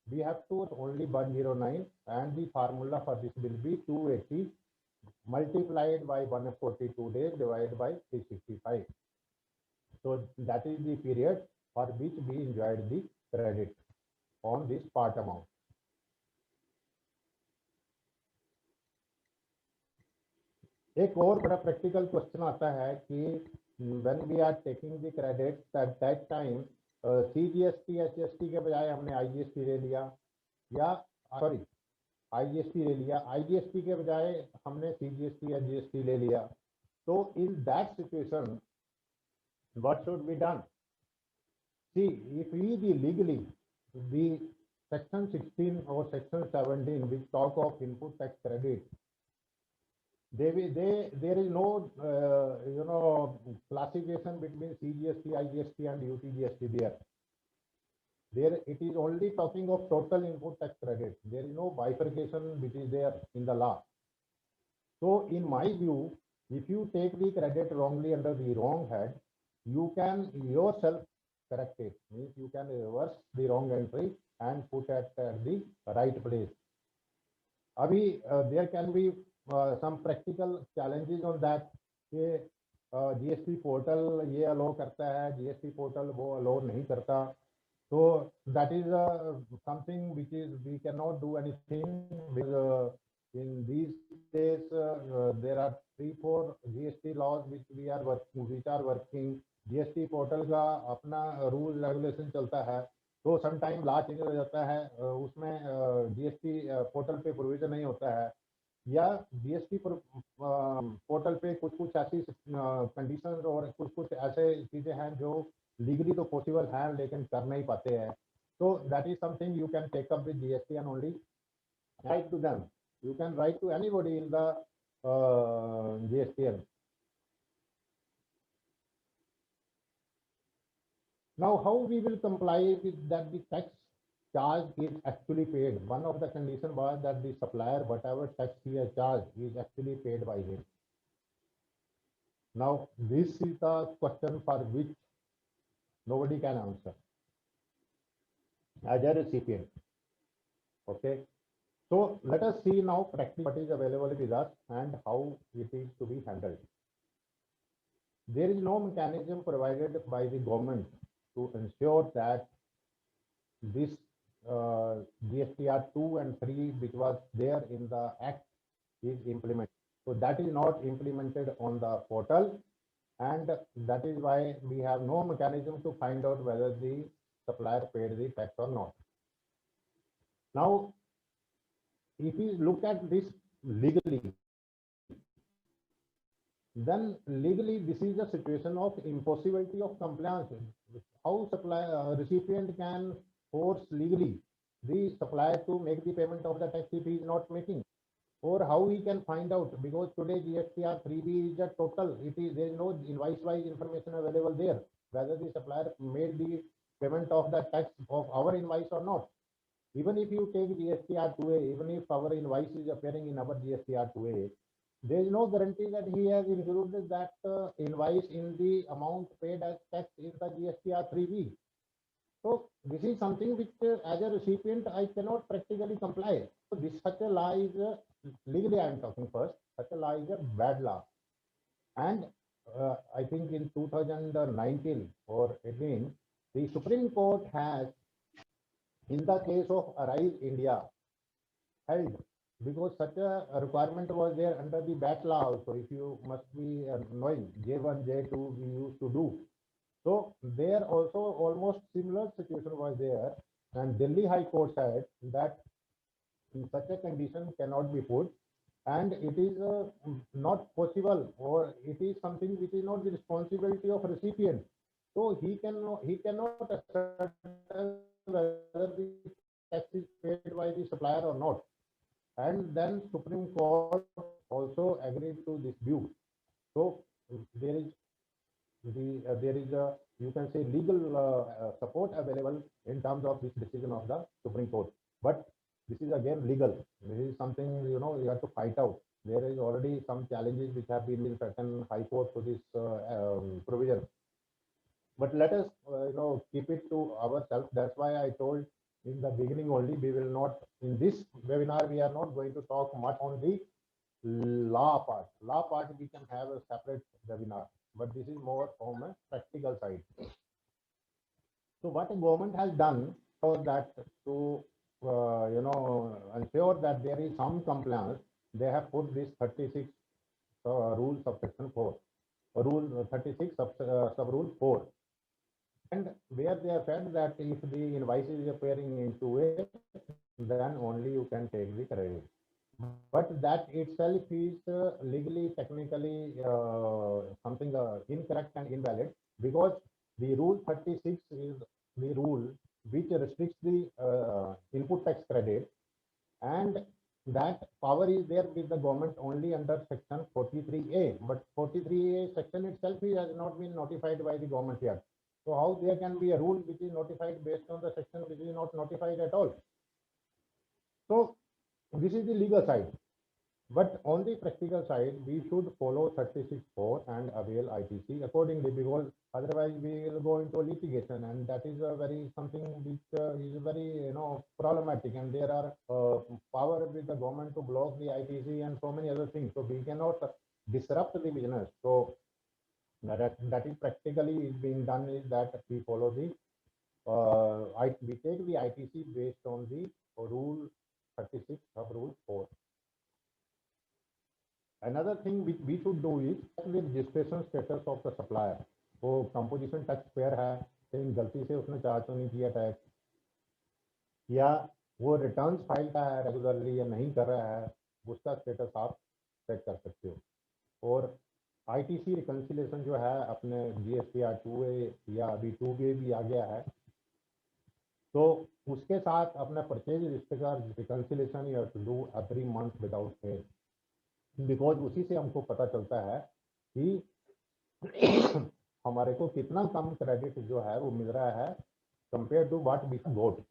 B: we have to only 109, and the formula for this will be 280 multiplied by 142 days divided by 365. So that is the period for which we enjoyed the credit on this part amount. एक और बड़ा practical question आता है कि when we are taking the credit at that time CGST HST के बजाय हमने IGST ले लिया, या सॉरी आईजीएसटी ले लिया, आईजीएसटी के बजाय हमने सीजीएसटी या जीएसटी ले लिया. तो in that situation what should be done? See, if we legally the section 16 or section 17 which talk of input tax credit, there is no classification between CGST, IGST and UTGST there. There it is only talking of total input tax credit. There is no bifurcation which is there in the law. So in my view, if you take the credit wrongly under the wrong head, you can yourself correct it. Means you can reverse the wrong entry and put at the right place. Abhi, there can be some practical challenges on that. GST portal ये allow करता है, GST portal वो allow नहीं करता. So that is something which is we cannot do anything because in these days there are 3-4 GST laws which are working. GST portal का अपना rule regulation चलता है, तो सम टाइम लॉ चेंज हो जाता है, उसमें जीएसटी पोर्टल पे प्रोविजन नहीं होता है, या जीएसटी पोर्टल पे कुछ ऐसी कंडीशंस और कुछ ऐसे चीजें हैं जो लीगली तो पॉसिबल है लेकिन कर नहीं पाते हैं. तो that is something you can take up with GST and only write to them. You can write to anybody in the GSTN. Now, how we will comply with that the tax charge is actually paid? One of the conditions was that the supplier, whatever tax he has charged, is actually paid by him. Now, this is the question for which nobody can answer as a recipient. Okay. So let us see now practically what is available with us and how it is to be handled. There is no mechanism provided by the government to ensure that this GSTR 2 and 3 which was there in the act is implemented. So that is not implemented on the portal, and that is why we have no mechanism to find out whether the supplier paid the tax or not. Now, if we look at this legally, then legally this is a situation of impossibility of compliance. How recipient can force legally the supplier to make the payment of the tax if he is not making, or how he can find out, because today GSTR 3B is a total. There is no invoice-wise information available there whether the supplier made the payment of the tax of our invoice or not. Even if you take GSTR 2A, even if our invoice is appearing in our GSTR 2A, there is no guarantee that he has included that invoice in the amount paid as tax in the GSTR 3B. So this is something which as a recipient I cannot practically comply. So this such a law is legally I am talking first, such a law is a bad law. And I think in 2019 or 18, the Supreme Court has, in the case of Arise India, held, because such a requirement was there under the BAT law also, if you must be knowing, J1, J2 we used to do. So there also almost similar situation was there, and Delhi High Court said that such a condition cannot be put, and it is not possible, or it is something which is not the responsibility of recipient. So he cannot assert whether the tax is paid by the supplier or not. And then Supreme Court also agreed to this view. So there is a you can say legal support available in terms of this decision of the Supreme Court. But this is again legal. This is something you have to fight out. There is already some challenges which have been in certain high court to this provision. But let us keep it to ourselves. That's why I told in the beginning only. We will not, in this webinar, we are not going to talk much on the law part. Law part we can have a separate webinar, but this is more on a practical side. So what the government has done so that to ensure that there is some compliance, they have put this 36 rules of section 4, rule 36 sub rule 4, and where they have said that if the invoice is appearing in 2A, then only you can take the credit. But that itself is legally, technically something incorrect and invalid, because the rule 36 is the rule which restricts the input tax credit, and that power is there with the government only under section 43A. But 43A section itself has not been notified by the government yet. So how there can be a rule which is notified based on the section which is not notified at all? So this is the legal side. But on the practical side, we should follow 36.4 and avail ITC accordingly, because otherwise we will go into litigation, and that is a very something which is very problematic, and there are power with the government to block the ITC and so many other things. So we cannot disrupt the business. So that is practically being done is that we follow the we take the ITC based on the rule 36 of rule 4. Another thing which we should do is the registration status of the supplier. वो composition tax payer है, लेकिन गलती से उसने charge तो नहीं किया tax, या वो रिटर्न्स फाइल का है रेगुलरली या नहीं कर रहा है, उसका स्टेटस आप चेक कर सकते हो. और आईटीसी रिकंसिलेशन जो है अपने जीएसटीआर 2A या अभी 2B भी आ गया है, तो उसके साथ अपना परचेज रजिस्टर का reconciliation you have to do every month without fail, because उसी से हमको पता चलता है कि हमारे को कितना कम क्रेडिट जो है वो मिल रहा है compare to what we got.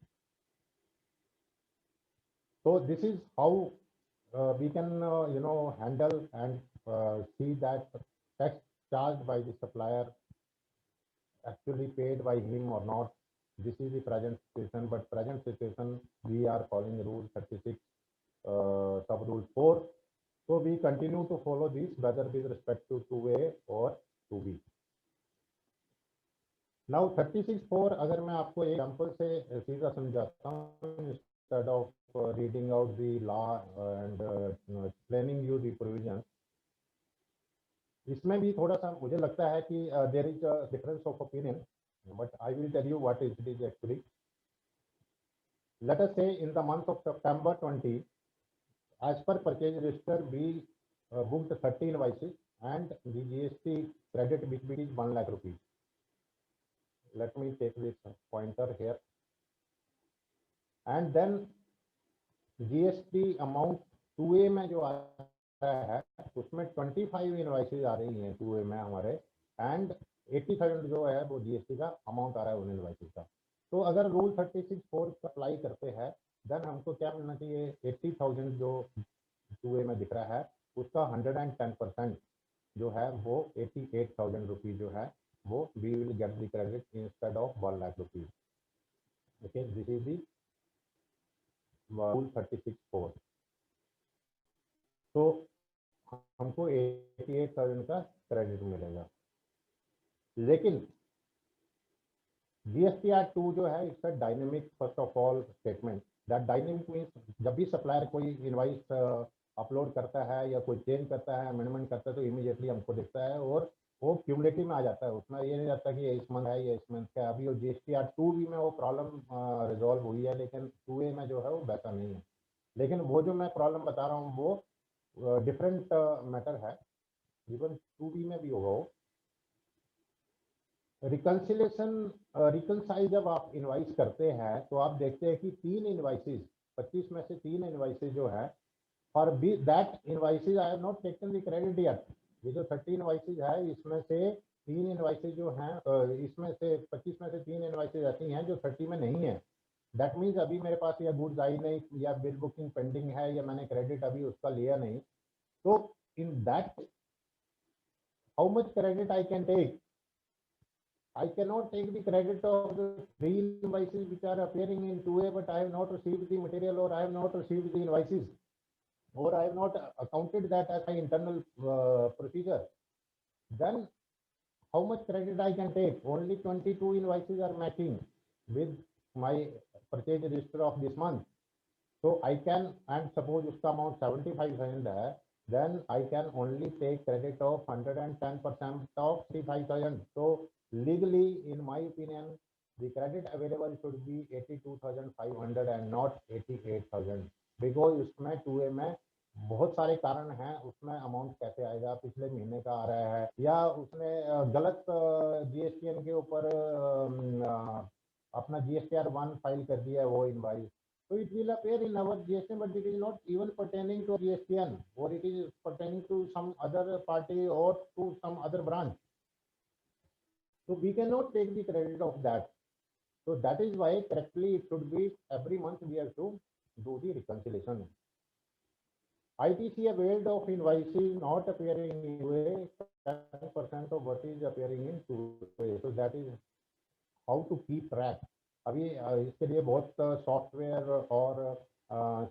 B: So this is how we can handle and see that tax charged by the supplier actually paid by him or not. This is the present situation, but present situation we are following rule 36 sub rule 4. So we continue to follow this whether with respect to 2A or 2B. Now 36.4 अगर मैं आपको example से सीधा समझाता हूँ instead of reading out the law and explaining you the provisions, इसमें भी थोड़ा सा मुझे लगता है कि there is a difference of opinion, but I will tell you what it is actually. Let us say in the month of September 20, as per purchase register, we booked 30 invoices and the GST credit which is 1 lakh rupees. Let me take this pointer here, and then GST amount 2A में जो आया है उसमें 25 invoices आ रही हैं 2A में हमारे, and 80,000 जो है वो GST का अमाउंट आ रहा है उन इनवाइसेज का. तो अगर रूल 36.4 अप्लाई करते हैं देन हमको क्या मिलना चाहिए, 80,000 जो 2A में दिख रहा है उसका 110% जो है वो 88,000 रुपीज जो है वो we will get the credit instead of 1 lakh rupees. Okay, this is the rule 36.4. तो हमको 88,000 का क्रेडिट मिलेगा. लेकिन GSTR 2 जो है इसका dynamic first of all statement, that dynamic means जब भी सप्लायर कोई इनवाइस अपलोड करता है या कोई चेंज करता है, अमेंडमेंट करता है, तो इमीडिएटली हमको दिखता है और वो क्यूमुलेटिव में आ जाता है. उसमें ये नहीं रहता कि ये इस मंथ है या इस मंथ का. अभी वो GSTR 2B में वो प्रॉब्लम रिजॉल्व हुई है, लेकिन 2A में जो है वो वैसा नहीं है. लेकिन वो जो मैं प्रॉब्लम बता रहा हूँ वो डिफरेंट मैटर है, इवन 2B में भी होगा वो. रिकंसिलेशन रिकंसाइल जब आप इनवाइस करते हैं तो आप देखते हैं कि 3 इनवाइसेज 25 में से 3 इनवाइसेज जो है, for B that invoices I have not taken the credit yet. ये जो 30 इनवाइसेज है इसमें से 3 इनवाइसेज जो हैं, इसमें से 25 में से 3 इनवाइसेज ऐसी हैं जो 30 में नहीं है. दैट मीन्स अभी मेरे पास या गुड्स आई नहीं, या बिल बुकिंग पेंडिंग है, या मैंने क्रेडिट अभी उसका लिया नहीं. तो in that how much credit I can take, I cannot take the credit of the 3 invoices which are appearing in 2A, but I have not received the material, or I have not received the invoices, or I have not accounted that as my internal procedure. Then how much credit I can take? Only 22 invoices are matching with my purchase register of this month. So I can, and suppose uska amount 75,000 hai, then I can only take credit of 110% of 35,000. So legally, in my opinion, the credit available should be 82,500 and not 88,000, because उसमें 2A में बहुत सारे कारण हैं, उसमें amount कैसे आएगा, पिछले महीने का आ रहा है, या उसने गलत जीएसटीएन के ऊपर अपना GSTR1 फाइल कर दिया है वो invoice. So it will appear in our GSTN, but it is not even pertaining to GSTN, or it is pertaining to some other party or to some other branch. So we cannot take the credit of that. So that is why correctly it should be every month we have to do the reconciliation. ITC availed of invoices not appearing in 2A, 10% of what is appearing in 2A. So that is how to keep track. अभी इसके लिए बहुत software और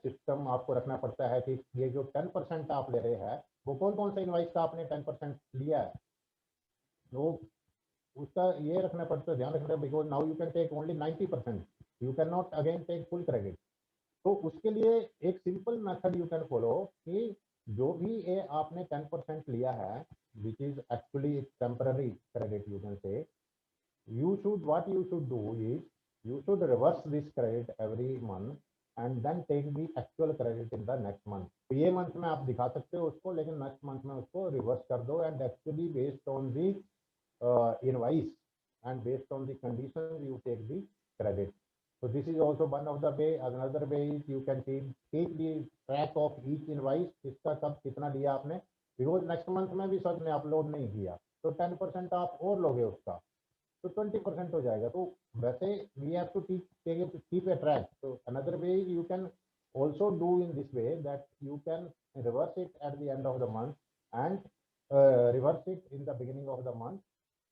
B: system आपको रखना पड़ता है कि ये जो 10% आप ले रहे हैं वो कौन कौन सा इनवाइस का आपने 10% लिया है, तो उसका ये रखना पड़ता है, ध्यान रखना, because now you can take only 90%, you can not again take full credit. तो उसके लिए एक simple method you can follow कि जो भी ये आपने 10% लिया है which is actually temporary credit, you can say you should, what you should do is you should reverse this credit every month and then take the actual credit in the next month. तो ये month में आप दिखा सकते हो उसको, लेकिन next month में उसको रिवर्स कर दो, and actually based on the invoice and based on the conditions you take the credit. So this is also one of the way. Another way is you can keep the track of each invoice, इसका कब कितना लिया आपने, because next month में भी सब ने upload नहीं किया, तो 10% आप और लोगे उसका, तो 20% हो जाएगा. तो वैसे we have to keep a track. So another way you can also do in this way that you can reverse it at the end of the month and reverse it in the beginning of the month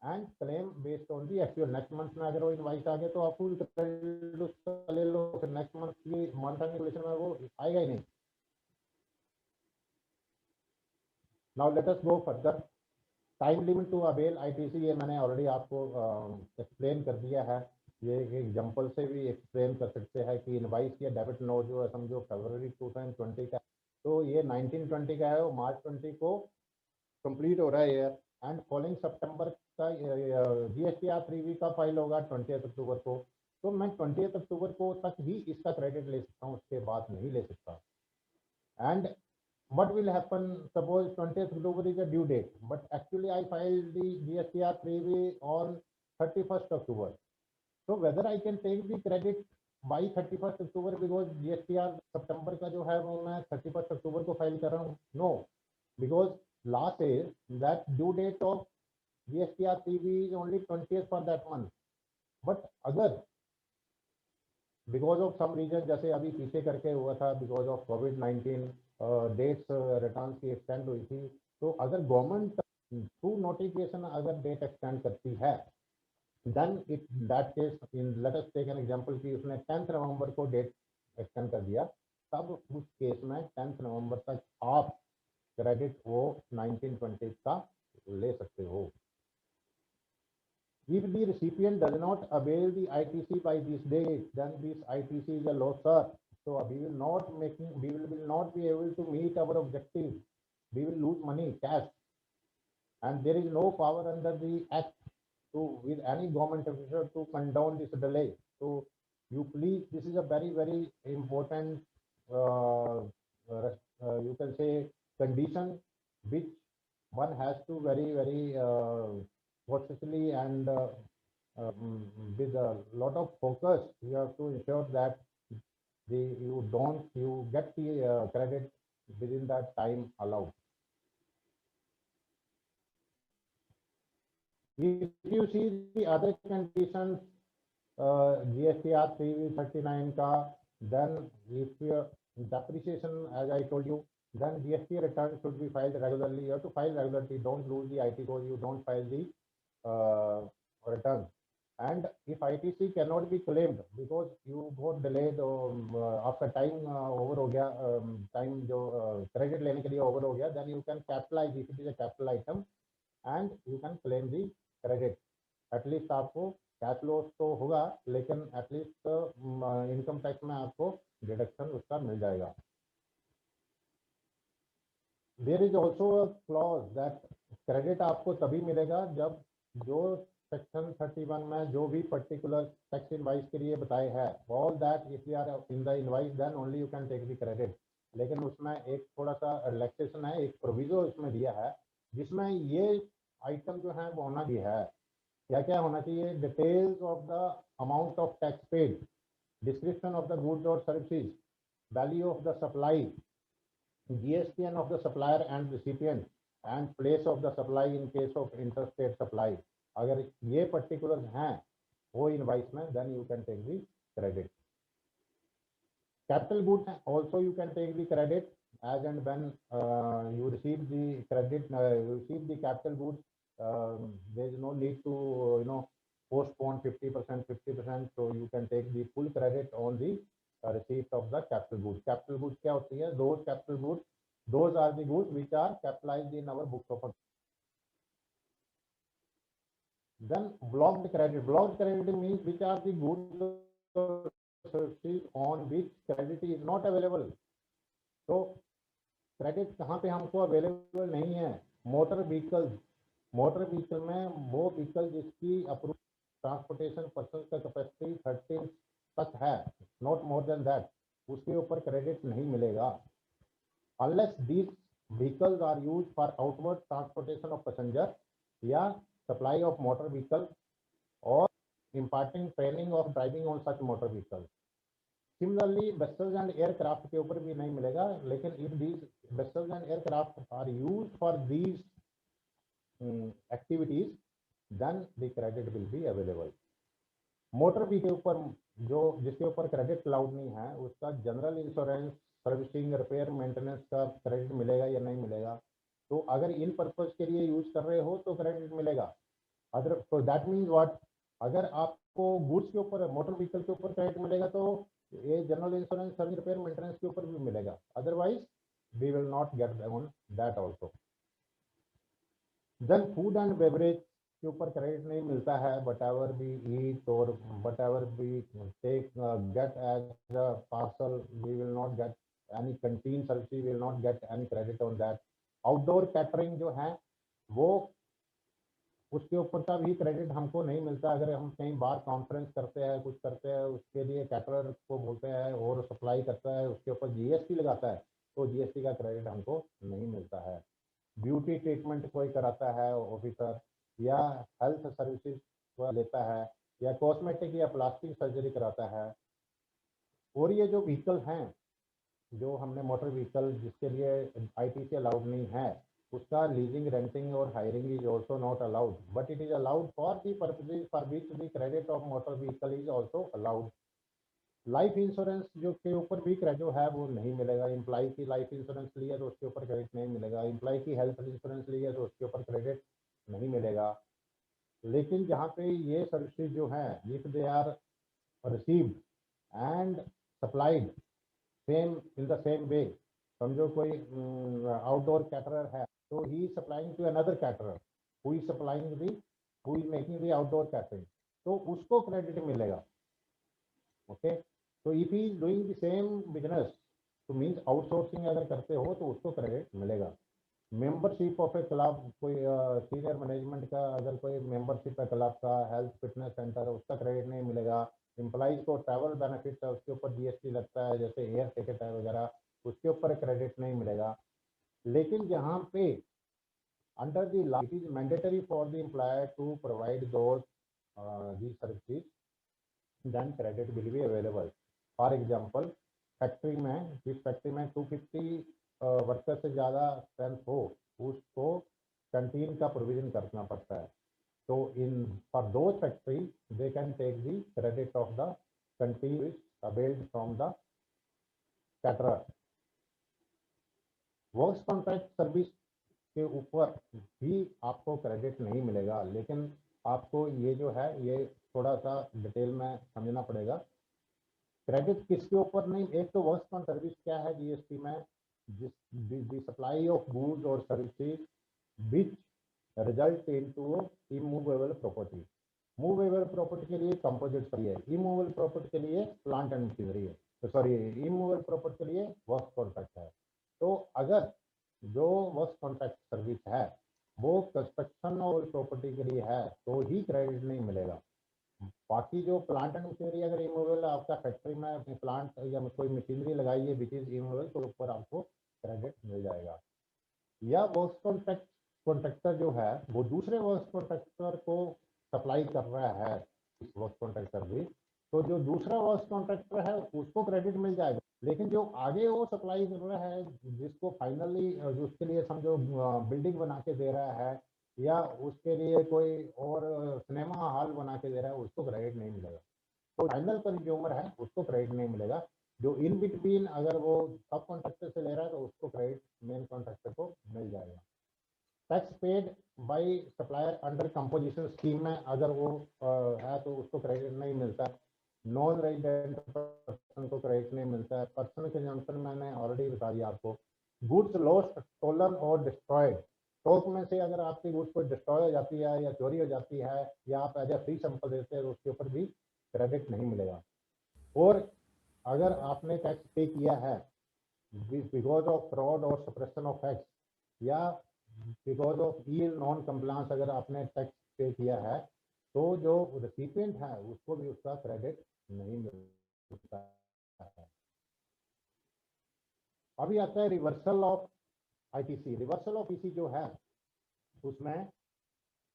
B: and claim based on the actual. Next month में अगर वो invoice आ गया तो आप full credit उसका ले लो, फिर next month की मंथ एंड कैलकुलेशन में वो आएगा ही नहीं. Now let us go further. Time limit to avail ITC, ये मैंने ऑलरेडी आपको एक्सप्लेन कर दिया है. ये एक एग्जांपल से भी एक्सप्लेन कर सकते हैं कि इनवाइस या डेबिट नोट जो है समझो फरवरी 2020 का, तो ये 1920 का है, वो मार्च 20 को कंप्लीट हो रहा है ईयर, एंड फॉलोइंग सितंबर का GSTR 3V का फाइल होगा 20 अक्टूबर को. तो मैं 20 अक्टूबर को तक ही इसका क्रेडिट ले सकता हूँ, उसके बाद नहीं ले सकता. And what will happen, suppose 20th October is a due date, but actually I filed the GSTR 3V on 31st October. So whether I can take the credit by 31st October, because GSTR September का जो है वो मैं 31st October को file कर रहा हूँ? No, because law says that due date of GSTR 3V is only 20th for that month. But अगर बिकॉज ऑफ सम रीजन, जैसे अभी पीछे करके हुआ था बिकॉज ऑफ कोविड-19, डेट्स रिटर्न की एक्सटेंड हुई थी, तो अगर गवर्नमेंट थ्रू नोटिफिकेशन अगर डेट एक्सटेंड करती है, then it that case in let us take an example कि उसने 10 नवंबर को डेट एक्सटेंड कर दिया, तब उस केस में 10 नवंबर तक आप क्रेडिट वो 1920 का ले सकते हो. If the recipient does not avail the ITC by this date, then this ITC is a loss, sir. So we will not be able to meet our objective. We will lose money, cash, and there is no power under the act to with any government official to condone this delay. So you please, this is a very very important you can say condition which one has to very very cautiously and with a lot of focus, you have to ensure that you get the credit within that time allowed. If you see the other conditions, GSTR 339 ka, then if depreciation, as I told you, then GST return should be filed regularly. You have to file regularly. Don't lose the IT code. You don't file the returns. And if ITC cannot be claimed because you got delayed after time over हो गया, time जो credit लेने के लिए over हो गया, then you can capitalize if it is a capital item and you can claim the credit. At least आपको cash loss तो होगा, लेकिन एटलीस्ट इनकम टैक्स में आपको डिडक्शन उसका मिल जाएगा. There is also a clause that credit आपको तभी मिलेगा जब जो सेक्शन 31 में जो भी पर्टिकुलर टैक्स इनवाइस के लिए बताए हैं, all that if you are in the invoice then only you can take the credit. लेकिन उसमें एक थोड़ा सा रिलैक्सेशन है, एक प्रोविजो इसमें दिया है जिसमें ये आइटम जो है वो होना भी है. क्या क्या होना चाहिए? Details of the amount of tax paid, description of the goods और services, value of the supply, GSTN of the supplier and recipient, and place of the supply in case of interstate supply. अगर ये particulars हैं वो invoice में, then you can take the credit. Capital goods also you can take the credit as and when you receive the credit, you receive the capital goods. There is no need to postpone 50%, 50%. So you can take the full credit on the receipt of the capital goods. Capital goods क्या होती है? Those capital goods, those are the goods which are capitalized in our books of accounts. Then blocked credit. Blocked credit means which are the goods or services on which credit is not available. तो credit कहाँ पे हमको available नहीं है? Motor vehicle. Motor vehicle में वो vehicle जिसकी approve transportation person का कैपेसिटी 13 तक है, नॉट मोर देन दैट, उसके ऊपर क्रेडिट नहीं मिलेगा. Unless these vehicles are use for outward transportation of passenger या सप्लाई ऑफ मोटर व्हीकल और imparting training of driving on such motor vehicle. Similarly vessels and aircraft के ऊपर भी नहीं मिलेगा, लेकिन if these vessels and aircraft are use for these activities then the credit will be available. Motor vehicle के ऊपर जो जिसके ऊपर क्रेडिट अलाउड नहीं है उसका general insurance, servicing, repair, maintenance का क्रेडिट मिलेगा या नहीं मिलेगा? तो अगर इन पर्पज के लिए यूज कर रहे हो तो क्रेडिट मिलेगा. अदर तो दैट मीन्स व्हाट? अगर आपको गुड्स के ऊपर, मोटर व्हीकल के ऊपर क्रेडिट मिलेगा तो ये general insurance, service, repair, maintenance के ऊपर भी मिलेगा. Otherwise we will not get on that also. Then food and beverage के ऊपर क्रेडिट नहीं मिलता है. वट एवर वी ईट और whatever we take get as a parcel, we will not get any canteen service, we will not get any credit on that. Outdoor catering जो है वो उसके ऊपर का भी क्रेडिट हमको नहीं मिलता. अगर हम कहीं बार कॉन्फ्रेंस करते हैं, कुछ करते हैं, उसके लिए कैटरर को बोलते हैं और सप्लाई करता है, उसके ऊपर GST लगाता है, तो GST का क्रेडिट हमको नहीं मिलता है. ब्यूटी ट्रीटमेंट कोई कराता है ऑफिसर, या हेल्थ सर्विसेज लेता है, या कॉस्मेटिक या प्लास्टिक सर्जरी कराता है. और ये जो व्हीकल हैं, जो हमने मोटर व्हीकल जिसके लिए ITC अलाउड नहीं है, उसका लीजिंग, रेंटिंग और hiring is also not allowed, but it is allowed for the purposes for which the credit of motor vehicle is also allowed. Life insurance जो के ऊपर भी क्रेडिट जो है वो नहीं मिलेगा. एम्प्लॉय की लाइफ इंश्योरेंस ली है तो उसके ऊपर क्रेडिट नहीं मिलेगा. एम्प्लॉय की हेल्थ इंश्योरेंस ली है तो उसके ऊपर क्रेडिट नहीं मिलेगा. लेकिन जहाँ पे ये सर्विसेज जो है, if they are received and supplied same in the same way, समझो कोई आउटडोर कैटरर है तो he supplying to another caterer who is supplying the, who is making the outdoor catering, तो उसको क्रेडिट मिलेगा. ओके, तो if he is doing the same business, तो means outsourcing अगर करते हो तो उसको क्रेडिट मिलेगा. मेंबरशिप ऑफ ए क्लब, कोई सीनियर मैनेजमेंट का अगर कोई मेंबरशिप है क्लब का, हेल्थ फिटनेस सेंटर, उसका क्रेडिट नहीं मिलेगा. एम्प्लॉइज को ट्रैवल बेनिफिट है उसके ऊपर GST लगता है, जैसे एयर टिकट है वगैरह, उसके ऊपर क्रेडिट नहीं मिलेगा. लेकिन जहाँ पे under the law it is mandatory for the employer to provide those the services, then credit will be available. For example, factory में, जिस फैक्ट्री में 250 वर्कर से ज़्यादा स्ट्रेंथ हो, उसको कैंटीन का प्रोविजन करना पड़ता है. तो in for those factory they can take the credit of the canteen is availed from the caterer. Works contract service के ऊपर भी आपको क्रेडिट नहीं मिलेगा. लेकिन आपको ये जो है ये थोड़ा सा डिटेल में समझना पड़ेगा। क्रेडिट किसके ऊपर नहीं, एक तो वर्क्स ऑन सर्विस क्या है जीएसटी में, जिस सप्लाई ऑफ गुड्स और services which result into immovable property. Movable property के लिए कंपोजिट है, इमूवेबल प्रॉपर्टी के लिए प्लांट एंड मशीनरी है, तो सॉरी इमूवेबल प्रॉपर्टी के लिए वर्क कॉन्ट्रैक्ट है। तो अगर जो वर्क कॉन्ट्रैक्ट सर्विस है वो कंस्ट्रक्शन और प्रॉपर्टी के लिए है तो ही क्रेडिट नहीं मिलेगा। बाकी जो प्लांट एंड मशीनरी अगर इमूवेबल आपका फैक्ट्री में प्लांट या कोई मशीनरी लगाई है विच इज इमूवेबल तो ऊपर आपको क्रेडिट मिल जाएगा। या वर्क कॉन्ट्रैक्ट कॉन्ट्रैक्टर जो है वो दूसरे वर्क कॉन्ट्रैक्टर को सप्लाई कर रहा है वर्क कॉन्ट्रैक्ट सर्विस, तो जो दूसरा वर्क कॉन्ट्रैक्टर है उसको क्रेडिट मिल जाएगा, लेकिन जो आगे वो सप्लाई कर रहा है जिसको फाइनली उसके लिए समझो बिल्डिंग बना के दे रहा है या उसके लिए कोई और सिनेमा हॉल बना के दे रहा है उसको क्रेडिट नहीं मिलेगा। तो फाइनल कंज्यूमर है उसको क्रेडिट नहीं मिलेगा। जो इन बिटवीन अगर वो सब कॉन्ट्रैक्टर से ले रहा है तो उसको क्रेडिट मेन कॉन्ट्रैक्टर को मिल जाएगा। Tax paid by supplier under composition scheme में अगर वो है तो उसको क्रेडिट नहीं मिलता। नॉन रेजिडेंट पर्सन को क्रेडिट नहीं मिलता है। पर्सनल कंजम्पशन मैंने ऑलरेडी बता दिया आपको। गुड्स लॉस्ट स्टोलन और डिस्ट्रॉयड, स्टॉक में से अगर आपकी गुड्स कोई डिस्ट्रॉय हो जाती है या चोरी हो जाती है या आप एज ए फ्री सैंपल देते हैं तो उसके ऊपर भी क्रेडिट नहीं मिलेगा। और अगर आपने टैक्स पे किया है बिकॉज ऑफ फ्रॉड और सप्रेशन ऑफ टैक्स या because of E non compliance अगर आपने टैक्स पे किया है तो जो रिसिपिएंट है उसको भी उसका क्रेडिट नहीं मिलता है। अभी आता है reversal of ITC. Reversal of EC जो है उसमें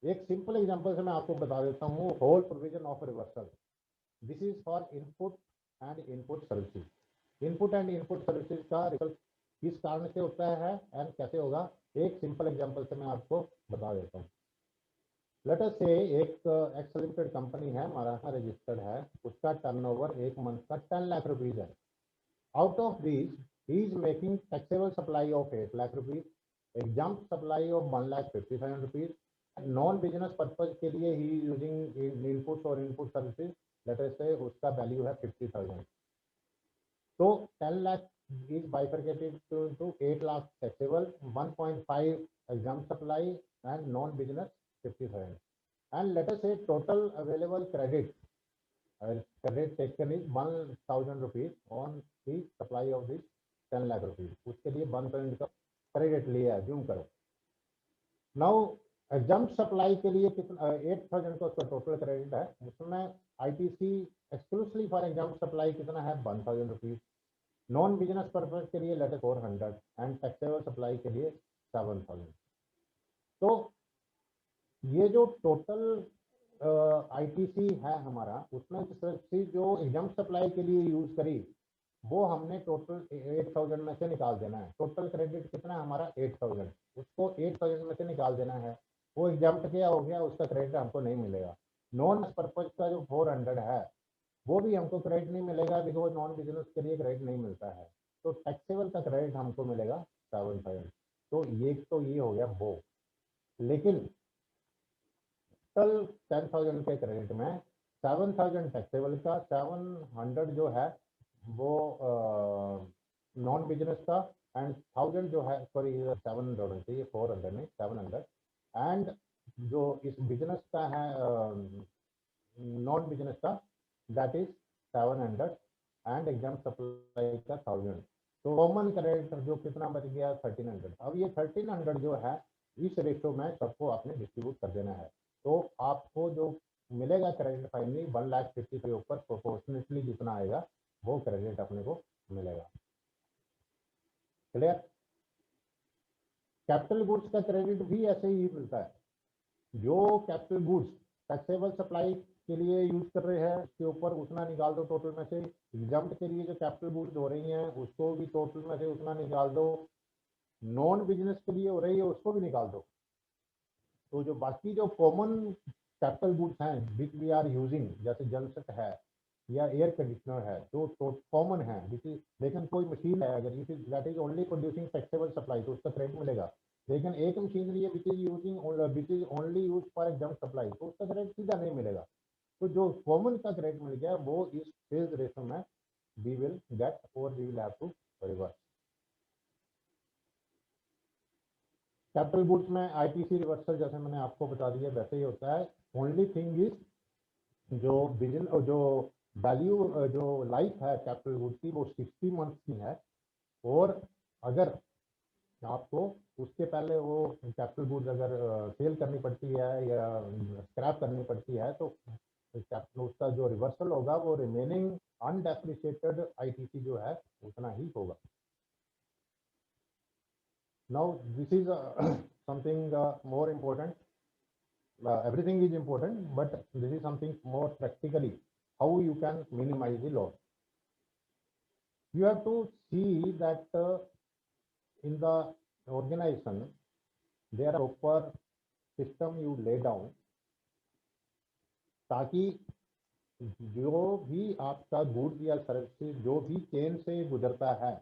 B: एक सिंपल एग्जांपल से मैं आपको बता देता हूँ। Whole provision of reversal, this is for input and input services. Input and input services का रिजल्ट किस कारण से होता है एंड कैसे होगा, एक सिंपल एग्जांपल से मैं आपको बता देता हूँ। लेट अस से एक एक्स लिमिटेड कंपनी है, महाराष्ट्र रजिस्टर्ड है, उसका टर्नओवर एक मंथ का 10 लाख रुपीज है। Out of this he is making taxable supply of 8 lakh rupees, exempt supply of 1,50,000 rupees. Non business purpose के लिए ही यूजिंग इनपुट और इनपुट सर्विसेज, लेट अस से उसका वैल्यू है 50,000। तो 10 lakh is bifurcated to 8 lakh taxable, 1.5 exempt supply and non-business 50,000. And let us say total available credit taken is 1,000 rupees on the supply of this 10 lakh rupees. उसके लिए 1% का credit लिया, assume करो। Now exempt supply के लिए कितना 8,000 का उसका टोटल क्रेडिट है, उसमें ITC exclusively for exempt supply कितना है 1,000 रुपीज। नॉन बिजनेस पर्पज के लिए लेट 400 एंड टैक्सेबल सप्लाई के लिए 7,000। तो ये जो टोटल आईटीसी है हमारा उसमें से जो एग्जाम सप्लाई के लिए यूज करी वो हमने टोटल 8,000 में से निकाल देना है। टोटल क्रेडिट कितना है हमारा 8,000, उसको 8,000 में से निकाल देना है। वो एग्जाम क्या हो गया, उसका क्रेडिट हमको नहीं मिलेगा। नॉन पर्पज का जो 400 है वो भी हमको क्रेडिट नहीं मिलेगा बिकॉज नॉन बिजनेस के लिए क्रेडिट नहीं मिलता है। तो टैक्सेबल का क्रेडिट हमको मिलेगा 7,000। तो ये हो गया वो। लेकिन कल 10,000 के क्रेडिट में 7,000 टैक्सेबल का, 700 जो है वो नॉन बिजनेस का एंड 1,000 जो है सॉरी 700 होना चाहिए, 400 नहीं 700। एंड जो इस बिजनेस का है नॉन बिजनेस का that is 700 and exempt supply का 1,000। तो कॉमन क्रेडिट जो कितना बच गया 1,300। अब ये 1,300 जो है इस रेशो में सबको आपने डिस्ट्रीब्यूट कर देना है। तो आपको जो मिलेगा क्रेडिट फाइनली 1,50,000 के ऊपर प्रोपोर्शनेटली जितना आएगा वो क्रेडिट अपने को मिलेगा। क्लियर। कैपिटल गुड्स का क्रेडिट भी ऐसे ही मिलता है। जो कैपिटल गुड्स टैक्सेबल सप्लाई के लिए यूज कर रहे हैं उसके ऊपर उतना निकाल दो टोटल में से। एग्जाम्प्ट के लिए जो कैपिटल गुड्स हो रही हैं उसको भी टोटल में से उतना निकाल दो। नॉन बिजनेस के लिए हो रही है उसको भी निकाल दो। तो जो बाकी जो कॉमन कैपिटल गुड्स हैं विच वी आर यूजिंग, जैसे जनसेट है या एयर कंडीशनर है जो कॉमन है, लेकिन कोई मशीन है अगर that is only producing taxable supply तो उसका क्रेडिट मिलेगा। लेकिन एक मशीनरी है which is only use for a jump supply, तो उसका क्रेडिट सीधा नहीं मिलेगा। तो जो कॉमन का क्रेडिट मिल गया वो इस सेल्स रेशो में वी विल गेट और we will have to reverse. Capital goods में आईटीसी रिवर्सल जैसे मैंने आपको बता दिया वैसे ही होता है। ओनली थिंग इज जो बिजनेस जो वैल्यू जो लाइफ है कैपिटल गुड्स की वो 60 मंथ की है, और अगर आपको उसके पहले वो कैपिटल गुड्स अगर सेल करनी पड़ती है या स्क्रैप करनी पड़ती है तो उसका जो रिवर्सल होगा वो रिमेनिंग अनडेप्रिशिएटेड आईटीसी जो है उतना ही होगा। Now this is something more important. Everything is important, but this is something more practically how you can minimize the loss. You have to see that in the organization there are proper system you lay down ताकि जो भी आपका goods या services जो भी chain से गुजरता है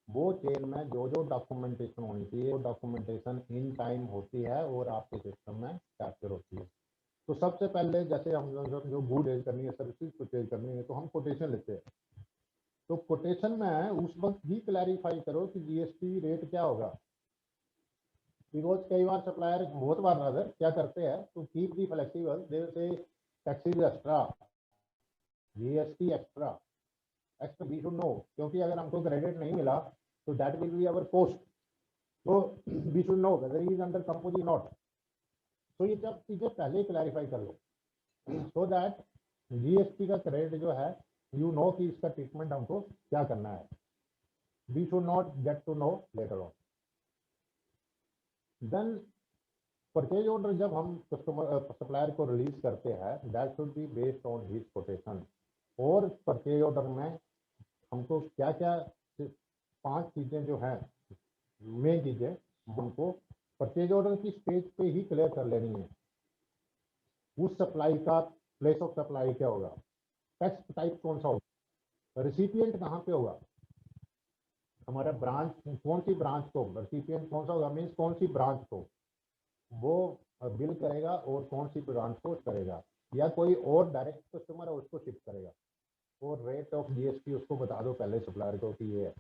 B: वो चेन में जो जो डॉक्यूमेंटेशन होनी चाहिए वो डॉक्यूमेंटेशन इन टाइम होती है और आपके सिस्टम में कैप्चर होती है। तो सबसे पहले जैसे हम जो गुड परचेज करनी है सर्विसेज परचेज करनी है तो हम कोटेशन लेते हैं। तो कोटेशन में उस वक्त ही क्लैरिफाई करो कि जीएसटी रेट क्या होगा, बिकॉज कई बार सप्लायर बहुत बार रादर क्या करते हैं तो keep the flexible they say taxes extra GST extra extra we should know, क्योंकि अगर हमको क्रेडिट नहीं मिला तो that will be our cost, तो we should know whether is under composite not. तो ये सब चीजें पहले ही क्लैरिफाई कर लो सो दैट जीएसटी का क्रेडिट जो है यू नो कि इसका ट्रीटमेंट हमको क्या करना है। We should not get to know later on. Then purchase order जब हम कस्टमर सप्लायर को रिलीज करते हैं that should be based on his quotation. और परचेज ऑर्डर में हमको क्या क्या 5 चीजें जो है मेन चीजें हमको परचेज ऑर्डर की स्टेज पे ही क्लियर कर लेनी है। उस सप्लाई का प्लेस ऑफ सप्लाई क्या होगा, टैक्स टाइप कौन सा होगा, रिसिपिएंट कहाँ पे होगा, हमारा ब्रांच कौन सी ब्रांच को रिसिपिएंट कौन सा होगा मीन्स कौन सी ब्रांच को वो बिल करेगा और कौन सी ब्रांच को करेगा, या कोई और डायरेक्ट कस्टमर है उसको शिफ्ट करेगा, और रेट ऑफ जीएसटी उसको बता दो पहले सप्लायर को कि ये है।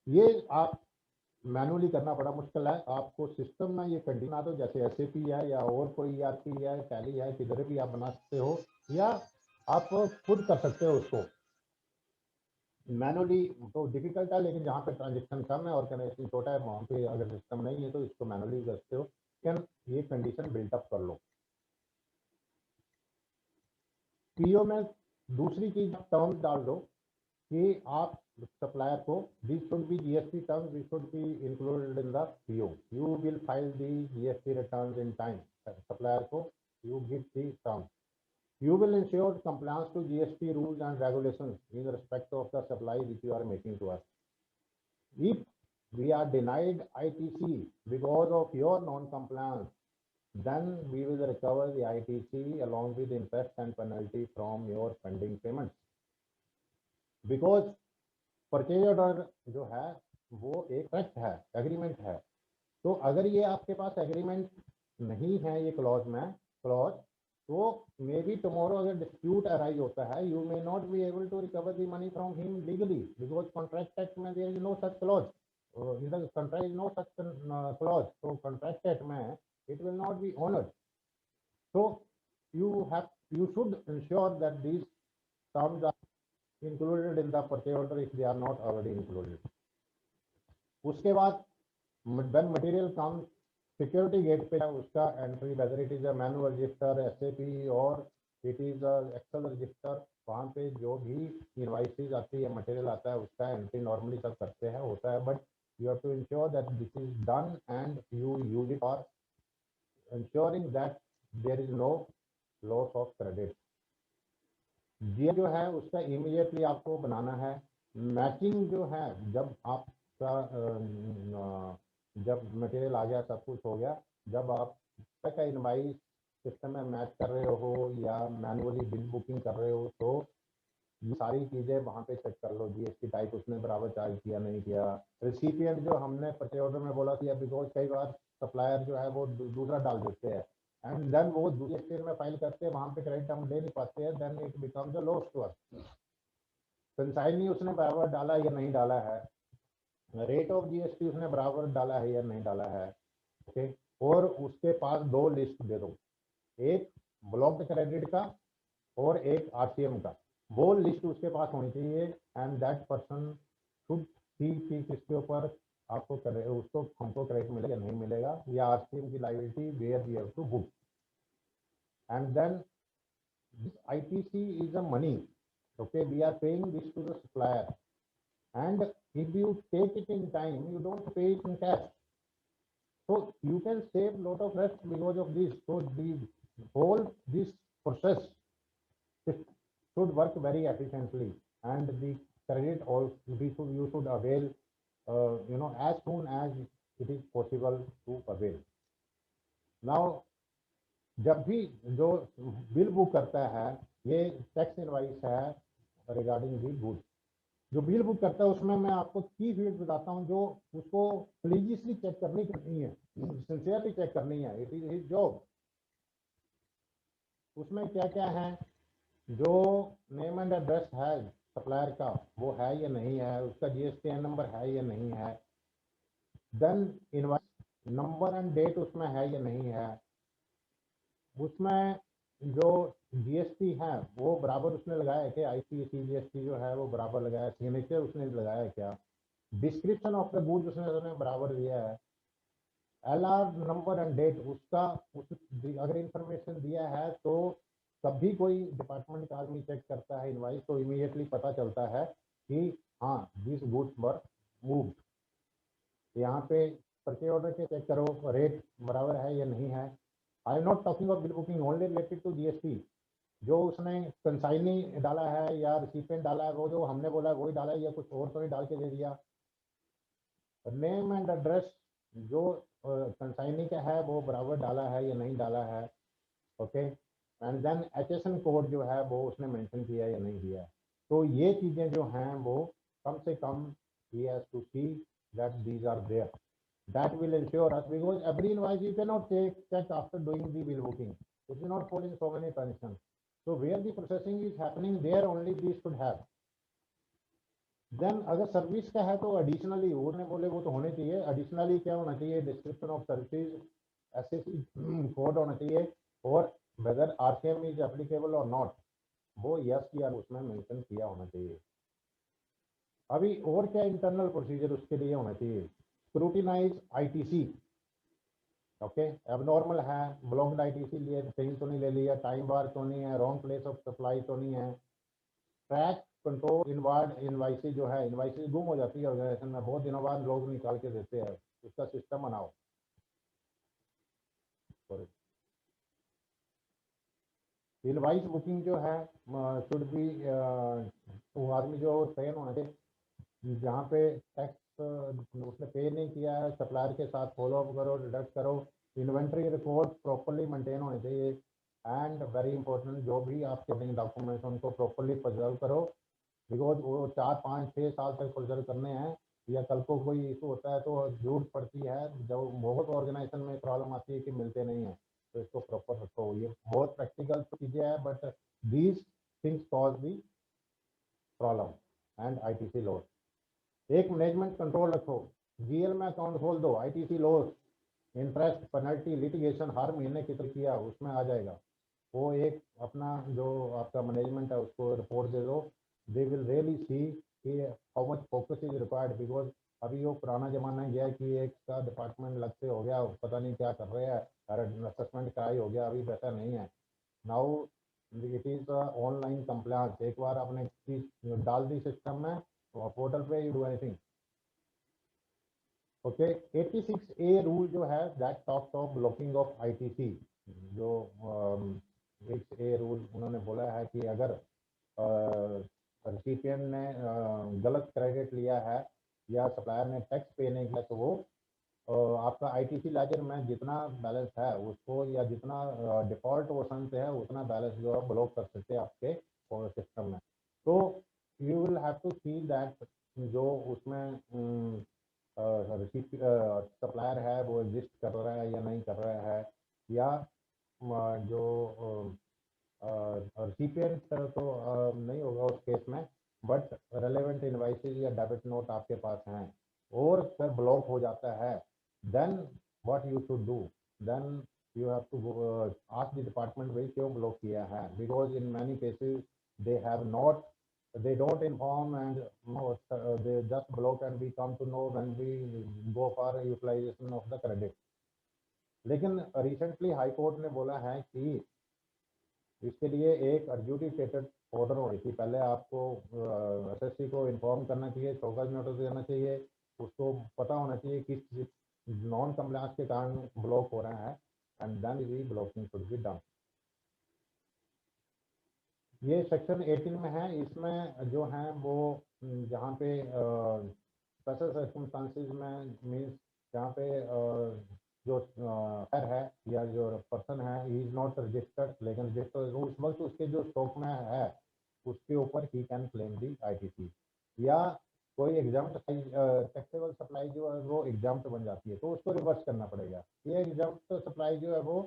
B: ये आप मैनुअली करना बड़ा मुश्किल है, आपको सिस्टम में ये कंडीशन बना दो जैसे एसएपी है या और कोई ईआरपी है टैली है किधर भी आप बना सकते हो, या आप खुद कर सकते हो उसको मैनुअली। तो डिफिकल्ट है लेकिन जहाँ पे ट्रांजेक्शन कम है ऑर्गेनाइजेशन छोटा है वहाँ पे अगर सिस्टम नहीं है तो इसको मैनुअली कर सकते हो। कैन ये कंडीशन बिल्टअप कर लो। पीओ में दूसरी चीज टर्म्स डाल दो कि आप सप्लायर को this should be GST terms this should be included in the PO, you will file the GST returns in time, supplier को you give the terms, you will ensure compliance to GST rules and regulations in respect of the supply which you are making to us. If we are denied ITC because of your non-compliance, then we will recover the ITC along with interest and penalty from your pending payments. Because purchase order जो है वो एक trust है, agreement है, तो अगर ये आपके पास एग्रीमेंट नहीं है ये क्लॉज तो मे बी टुमारो अगर डिस्प्यूट अराइज होता है you may not be able to recover the money from him legally because contract act में there is no such clause, in the contract is no such clause, तो contract act में it will not be honoured. So you should ensure that these terms are included in the purchase order if they are not already included. उसके बाद when material comes security gate पे उसका entry whether it is a manual register SAP और it is a excel register, वहाँ पे जो भी invoices आती है मटेरियल आता है उसका एंट्री नॉर्मली सब करते हैं होता है, but you have to ensure that this is done and you use it for ensuring that there is no loss of credit। ये जो है उसका इमीडिएटली आपको बनाना है। मैचिंग जो है जब आपका जब मटेरियल आ गया सब कुछ हो गया, जब आप का इनवाइस सिस्टम में मैच कर रहे हो या मैनुअली बिल बुकिंग कर रहे हो तो ये सारी चीज़ें वहाँ पे चेक कर लो, जीएसटी टाइप उसने बराबर चार्ज किया नहीं किया, रिसिपिएंट जो हमने परचेज ऑर्डर में बोला था, बिकॉज कई बार सप्लायर जो है वो दूसरा डाल देते हैं एंड देन वो दूसरे स्टेट में फाइल करते हैं, वहाँ पे क्रेडिट हम ले नहीं पाते हैं, then it becomes a loss to us. Consignee उसने बराबर डाला या नहीं डाला है, रेट ऑफ जीएसटी उसने बराबर डाला है या नहीं डाला है, ओके। और उसके पास दो लिस्ट दे दो, एक ब्लॉक्ड क्रेडिट का और एक आरसीएम का, वो लिस्ट उसके पास होनी चाहिए and that person should see कि किसके ऊपर आपको उसको हमको क्रेडिट मिलेगा या नहीं मिलेगा, या आरसीएम की liability where we have to book and then this ITC is a money, okay, we are paying this to the supplier, and if you take it in time, you don't pay it in cash, so you can save lot of rest because of this. So the whole this process should work very efficiently, and the credit also you should avail as soon as it is possible to avail. Now जब भी जो bill book करता है, ये tax invoice है regarding the good, जो bill book करता है उसमें मैं आपको की फील्ड बताता हूँ जो उसको रिलीजियसली चेक करनी है, सिंसियरली चेक करनी है, इट इज हिज जॉब। उसमें क्या क्या है, जो नेम एंड एड्रेस है सप्लायर का वो है या नहीं है, उसका जीएसटीएन नंबर है या नहीं है, then invoice number and date उसमें है या नहीं है, उसमें जो जीएसटी है वो बराबर उसने लगाया है क्या, आईसीएसई जीएसटी जो है वो बराबर लगाया, सिग्नेचर उसने लगाया है क्या, डिस्क्रिप्शन ऑफ द गुड्स उसने बराबर दिया है, एलआर नंबर एंड डेट उसका अगर इंफॉर्मेशन दिया है तो कभी कोई डिपार्टमेंट का आदमी चेक करता है इनवाइस तो इमीडिएटली पता चलता है कि हाँ दिस गुड्स वर मूव्ड। यहाँ पे परचेज ऑर्डर के चेक करो रेट बराबर है या नहीं है। I am not talking of bill booking only related to GST, जो उसने कंसाइनी डाला है या रिसिपेंट डाला है, वो जो हमने बोला वही डाला है या कुछ और तो नहीं डाल के दे दिया। नेम एंड एड्रेस जो कंसाइनी का है वो बराबर डाला है या नहीं डाला है, okay. And then HSN code जो है वो उसने मेंशन किया या नहीं किया। तो ये चीज़ें जो हैं वो कम से कम he has to see that these are there. That will ensure us, because every invoice you cannot check after doing the bill booking. It will not fall in so many transitions. So where the processing is happening, there only these should have. देन अगर service का है तो additionally उन्होंने बोले वो तो होने चाहिए, एडिशनली क्या होना चाहिए, description of services, SSC code होना चाहिए, और वेदर आरसीएम इज एप्लीकेबल और नॉट, वो यस या उसमें मेंशन किया होना चाहिए। अभी और क्या इंटरनल प्रोसीजर उसके लिए होना चाहिए, स्क्रूटिनाइज आईटीसी, ओके, एबनॉर्मल है, ब्लॉक्ड आईटीसी लिए कहीं तो नहीं ले लिया, टाइम बार तो नहीं है, रॉन्ग प्लेस ऑफ सप्लाई तो नहीं है, ट्रैक कंट्रोल इनवार्ड इनवाइसेज जो है, इनवाइसेज गुम हो जाती है ऑर्गेनाइजेशन में, बहुत दिनों बाद लोग निकाल के देते हैं, उसका सिस्टम बनाओ। इनवाइस बुकिंग जो है शुड बी, वो आदमी जो ट्रेन होना चाहिए, जहाँ पे टैक्स उसने पे नहीं किया है सप्लायर के साथ फॉलो अप करो, डिडक्ट करो, इन्वेंट्री रिकॉर्ड प्रॉपरली मेंटेन होने चाहिए, एंड वेरी इंपॉर्टेंट जो भी आपके बैंक डॉक्यूमेंट्स उनको प्रॉपरली प्रिजर्व करो, बिकॉज वो 4 5 6 साल तक प्रिजर्व करने हैं, या कल को कोई इशू होता है तो जरूरत पड़ती है, जब बहुत ऑर्गेनाइजेशन में प्रॉब्लम आती है कि मिलते नहीं है, तो इसको प्रॉपर रखो। ये बहुत प्रैक्टिकल चीज़ें हैं, but these things cause the problem and ITC loss. एक मैनेजमेंट कंट्रोल रखो, जीएल में अकाउंट खोल दो, ITC loss, interest, penalty, litigation हर महीने कितना किया उसमें आ जाएगा, वो एक अपना जो आपका मैनेजमेंट है उसको रिपोर्ट दे दो, दे विल रियली सी कि how much focus is required, because अभी वो पुराना जमाना गया कि एक का डिपार्टमेंट अलग से हो गया, पता नहीं क्या कर रहे हैं, असेसमेंट का ही हो गया, अभी वैसा नहीं है। Now it is online compliance, एक बार आपने चीज डाल दी सिस्टम में तो पोर्टल पे you do anything, okay. 86A rule जो है that talks of blocking of ITC, जो 86A रूल उन्होंने बोला है कि अगर रिसिपिएंट ने गलत क्रेडिट लिया है या सप्लायर ने टैक्स पे नहीं किया तो वो आपका आईटीसी लेजर में जितना बैलेंस है उसको, या जितना डिफॉल्ट वो सन से है उतना बैलेंस जो है ब्लॉक कर सकते हैं आपके सिस्टम में। तो you will have to see that जो उसमें सप्लायर है वो एग्जिस्ट कर रहा है या नहीं कर रहा है, या जो रिसिपिएंट तो नहीं होगा उस केस में, बट रेलेवेंट इनवाइसेज या डेबिट नोट आपके पास हैं और फिर ब्लॉक हो जाता है, then what you should do, then you have to ask the department भाई क्यों ब्लॉक किया है, because in many cases they have not, they don't inform and no, they just block and we come to know when we go for utilization of the credit. लेकिन recently high court ने बोला है कि इसके लिए एक एडजुडिकेटेड order होनी चाहिए, पहले आपको एसएससी को इन्फॉर्म करना चाहिए, चौकस नोटिस देना चाहिए, उसको पता होना चाहिए किस नॉन कंप्लायंस के कारण ब्लॉक हो रहा है, and then the blocking should be done. ये सेक्शन 18 में है, इसमें जो है वो जहाँ पे स्पेशल सर्कमस्टांसेस में मीन्स जहाँ पे जो है या जो पर्सन है ही इज नॉट रजिस्टर्ड, लेकिन रजिस्टर्ड उस वक्त उसके जो स्टॉक में है उसके ऊपर he can claim the ITC, या कोई एग्जाम्प्ट टैक्सेबल सप्लाई जो है वो एग्जाम्प्ट बन जाती है तो उसको रिवर्स करना पड़ेगा। ये एग्जाम्प्ट सप्लाई जो है वो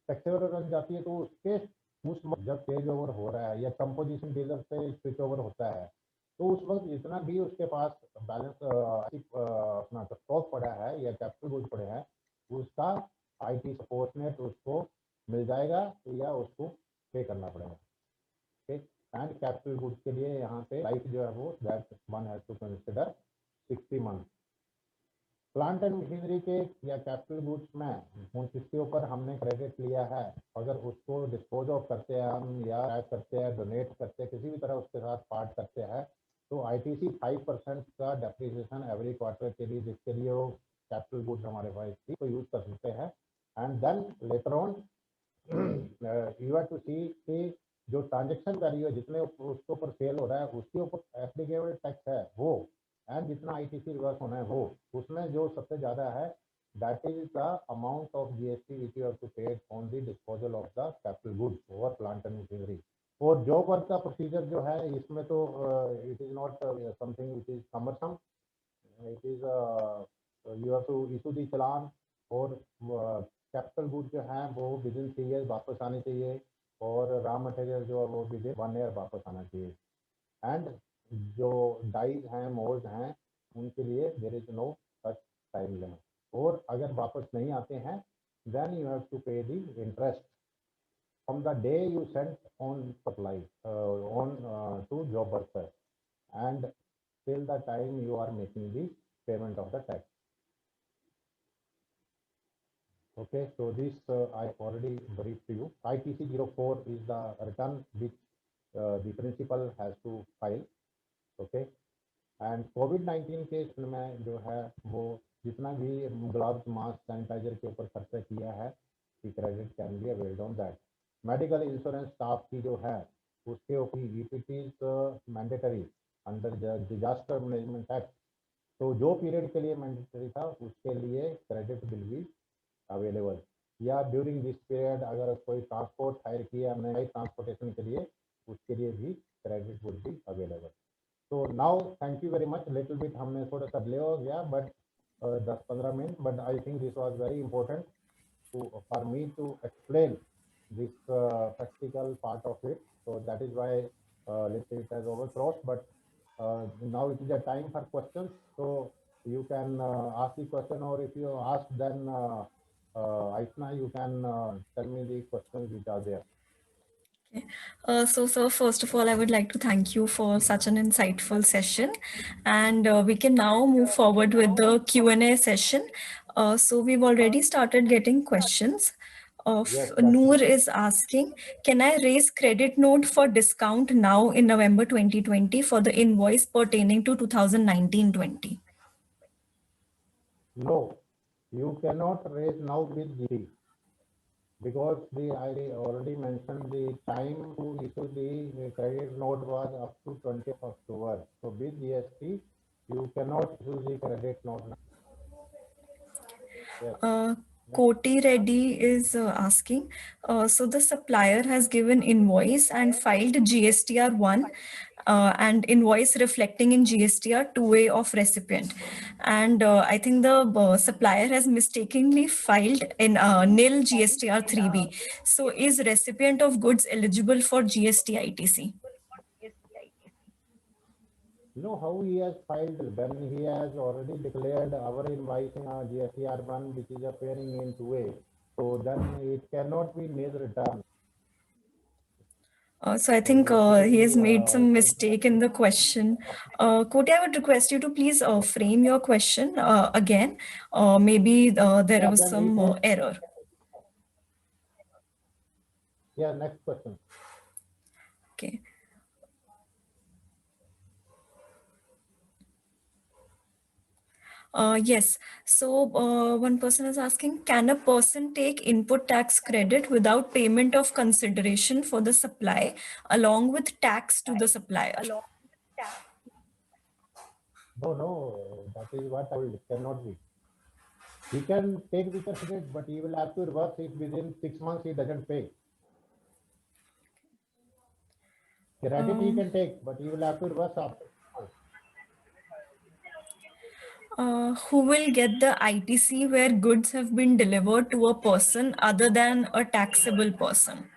B: टैक्सेबल बन जाती है तो उसके उस वक्त जब चेंज ओवर हो रहा है या कंपोजिशन डीलर से स्विच ओवर होता है तो उस वक्त जितना भी उसके पास बैलेंस अपना स्टॉक पड़ा है या कैपिटल गुड्स पड़े हैं उसका आईटी सपोर्ट में तो उसको मिल जाएगा या उसको पे करना पड़ेगा। ठीक, एंड कैपिटल गुड्स के लिए यहाँ पे लाइफ जो है वो that one has to consider 60 month. Plant and machinery के या कैपिटल गुड्स में जिसके ऊपर हमने क्रेडिट लिया है अगर उसको डिस्पोज ऑफ करते हैं हम या करते हैं, डोनेट करते हैं, किसी भी तरह उसके साथ पार्ट करते हैं तो आईटीसी 5% का डेप्रिसिएशन एवरी क्वार्टर के लिए जिसके लिए वो कैपिटल गुड्स हमारे पास थी तो यूज कर सकते हैं। And then later on you have to see कि जो ट्रांजेक्शन कर रही है जितने उसके ऊपर सेल हो रहा है उसके ऊपर एप्लीकेबल टैक्स है वो, एंड जितना आईटीसी रिवर्स होना है वो, उसमें जो सबसे ज़्यादा है that is the amount of GST which you have to paid on the disposal of the capital goods over plant and machinery. और जॉब वर्क का प्रोसीजर जो है इसमें तो it is not something which is cumbersome, it is you have to issue the challan और capital good जो है वो विद इन 3 ईयर्स वापस आने चाहिए और रॉ मटेरियल जो है वो विद इन 1 ईयर वापस आना चाहिए। एंड जो डाइज हैं मोल्ड हैं उनके लिए there is no such time limit, और अगर वापस नहीं आते हैं then you have to pay the interest from the day you sent on supply on to job worker and till the time you are making the payment of the tax. Okay, so this I already briefed to you. ITC 04 is the return which the principal has to file. Okay, and COVID-19 के इसमें जो है वो जितना भी gloves mask sanitiser के ऊपर खर्चा किया है कि credit can be availed on that. Medical insurance staff की जो है उसके ऊपर it is mandatory under disaster management act, तो जो पीरियड के लिए मैंडेटरी था उसके लिए क्रेडिट विल बी अवेलेबल, या ड्यूरिंग दिस पीरियड अगर कोई ट्रांसपोर्ट हायर किया हमने ट्रांसपोर्टेशन के लिए उसके लिए भी क्रेडिट वुड बी अवेलेबल। तो now thank you very much, little bit हमने थोड़ा सा डिले हो गया but 10-15 minute, but I think this was very important to for me to explain this practical part of it. So that is why let's say it has overcrossed. But now it is a time for questions. So you can ask the question, or if you ask, then Aishna, you can tell me the questions which are there.
A: So, sir, first of all, I would like to thank you for such an insightful session. And we can now move forward with the Q&A session. So we've already started getting questions.
B: Yes,
A: Noor is asking, can I raise credit note for discount now in November 2020 for the invoice pertaining to 2019-20?
B: No, you cannot raise now with GST. Because I already mentioned the time to issue the credit note was up to 20th October. So with GST, you cannot issue the credit note now. Yes.
A: Koti Reddy is asking, so the supplier has given invoice and filed GSTR 1 and invoice reflecting in GSTR 2A of recipient. And I think the supplier has mistakenly filed in nil GSTR 3B. So is recipient of goods eligible for GST ITC?
B: You know how he has filed, then he has already declared our invoice in GSTR1, which is appearing in 2A. So then it cannot be made return.
A: So I think he has made some mistake in the question. Koti, I would request you to please frame your question again. Maybe there was some error.
B: Yeah, next question.
A: Okay. Yes. So one person is asking, can a person take input tax credit without payment of consideration for the supply along with tax to the supplier?
B: No, that is what I told. It cannot be. He can take the credit, but he will have to reverse it within 6 months. He doesn't pay. Credit he can take, but he will have to reverse after 6 months.
A: Who will get the ITC where goods have been delivered to a person other than a taxable person?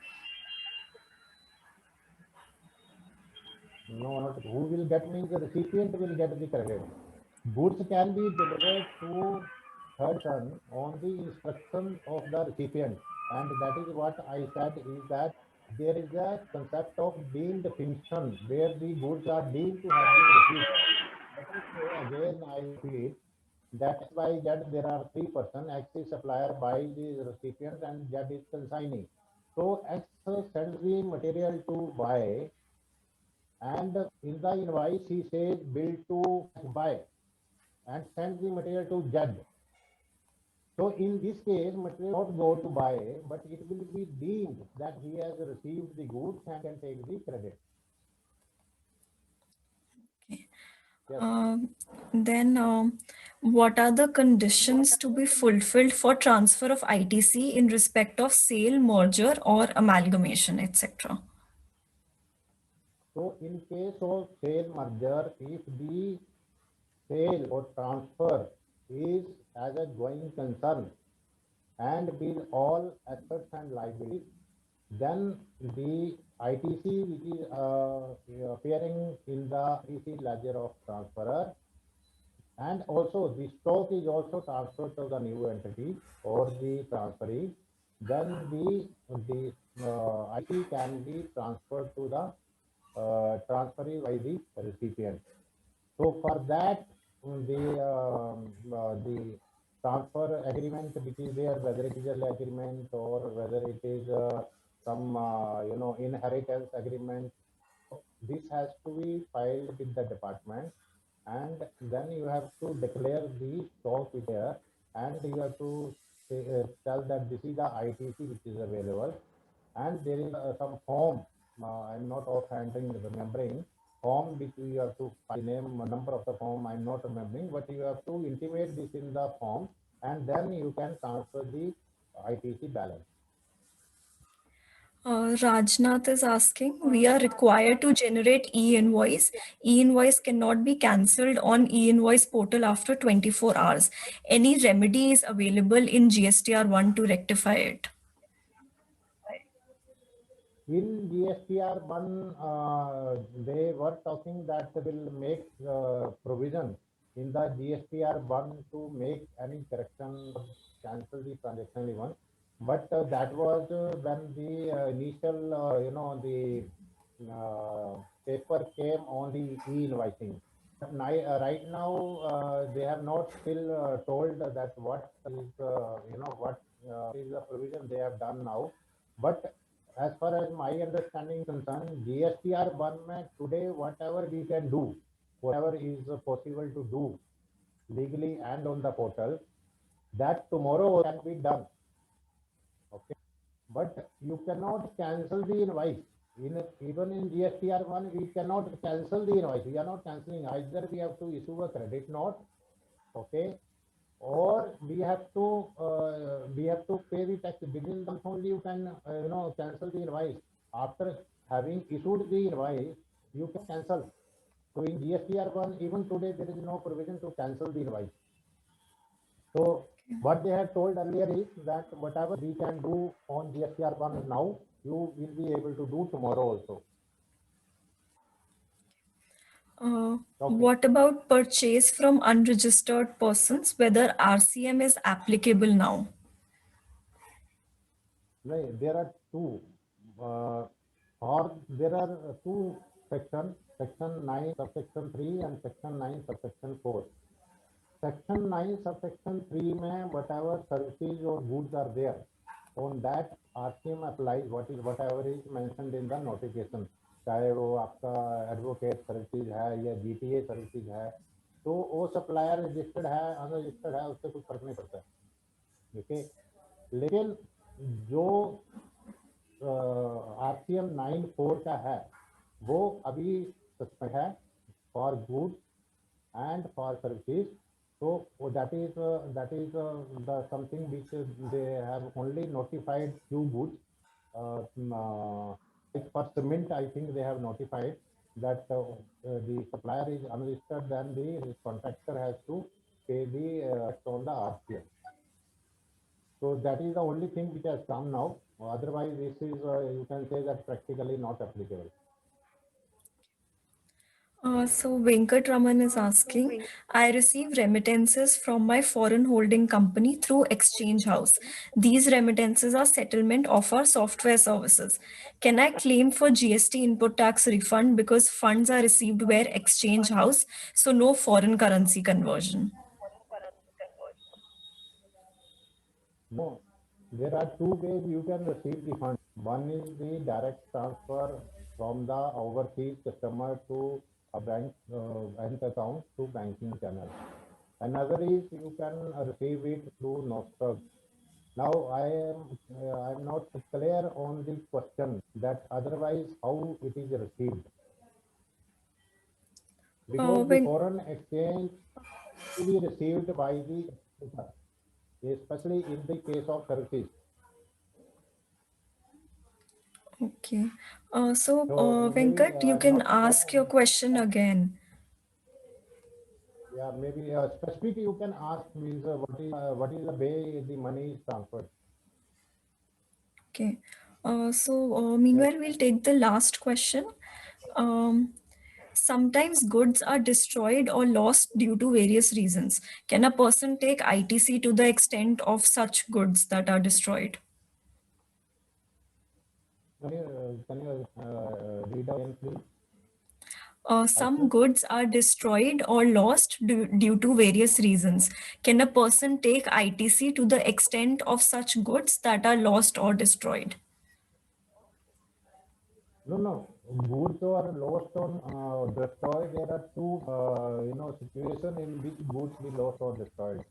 B: No, not who will get means the recipient will get the credit. Goods can be delivered to third person on the instruction of the recipient, and that is what I said is that there is a concept of deemed function where the goods are deemed to have been received. Let us say again, I repeat that X, Y, Z, there are three persons. X is supplier, Y is recipient, and Z is consignee. So X sends the material to Y, and in the invoice he says bill to buy and sends the material to Z. So in this case, material not go to buy, but it will be deemed that he has received the goods and can take the credit.
A: Okay.
B: Yes.
A: Then what are the conditions to be fulfilled for transfer of ITC in respect of sale, merger, or amalgamation, etc.?
B: So in case of sale merger, if the sale or transfer is as a going concern and with all assets and liabilities, then the ITC, which is appearing in the ITC ledger of transferor, and also the stock is also transferred to the new entity or the transferee, then the IT can be transferred to the transferee by the recipient. So for that, the transfer agreement which is there, whether it is a agreement or whether it is some inheritance agreement, this has to be filed with the department, and then you have to declare the stock there, and you have to tell that this is the ITC which is available, and there is some form. I'm not offhand remembering form which you have to name number of the form. I'm not remembering, but you have to intimate this in the form, and then you can transfer the ITC balance.
A: Rajnath is asking, we are required to generate e-invoice. E-invoice cannot be cancelled on e-invoice portal after 24 hours. Any remedy is available in GSTR1 to rectify it?
B: In GSTR1, they were talking that they will make provision in the GSTR1 to make any correction, cancel the transaction even. But that was when the initial, the paper came on the e-invoicing. But right now, they have not still told that what is, what is the provision they have done now. But as far as my understanding is concerned, GSTR 1 today, whatever we can do, whatever is possible to do legally and on the portal, that tomorrow can be done. Okay. But you cannot cancel the invoice. Even in GSTR 1, we cannot cancel the invoice. We are not canceling. Either we have to issue a credit note, okay, or we have to pay the tax within the month only. You can cancel the invoice after having issued the invoice. you can cancel. So in GSTR1, even today, there is no provision to cancel the invoice. So what they had told earlier is that whatever we can do on GSTR1 now, you will be able to do tomorrow also.
A: What about purchase from unregistered persons, whether RCM is applicable now?
B: No, there are two, or there are two sections, section 9, subsection 3 and section 9, subsection 4. Section 9, subsection 3 में whatever services or goods are there, on that RCM applies whatever is mentioned in the notification. चाहे वो आपका advocate services है या GTA services है, तो वो supplier registered है अनरजिस्टर्ड है उससे कुछ फर्क नहीं पड़ता है, ठीक है। लेकिन जो RCM 9(4) का है वो अभी सस्पेंड है for goods and for services. So that is the something which they have only notified few goods. Like for cement, I think they have notified that the supplier is unregistered, then the contractor has to pay the on the RCM. So that is the only thing which has come now. Otherwise, this is you can say that practically not applicable.
A: So Venkat Raman is asking, I receive remittances from my foreign holding company through Exchange House. These remittances are settlement of our software services. Can I claim for GST input tax refund because funds are received where Exchange House, so no foreign currency conversion?
B: No, there are two ways you can receive the fund. One is the direct transfer from the overseas customer to a bank account through banking channel. Another is you can receive it through Nostrum. Now I am not clear on the question that otherwise how it is received, because the foreign exchange will be received by the, especially in the case of services.
A: Okay. So
B: maybe,
A: Venkat, you can ask your question again.
B: Yeah, maybe specific you can ask means what is the way the money is transferred.
A: Okay. Meanwhile, we'll take the last question. Sometimes goods are destroyed or lost due to various reasons. Can a person take ITC to the extent of such goods that are destroyed?
B: Can you read again, please?
A: Some goods are destroyed or lost due to various reasons. Can a person take ITC to the extent of such goods that are lost or destroyed?
B: No. Goods are lost or destroyed. There are two, situation in which goods be lost or destroyed.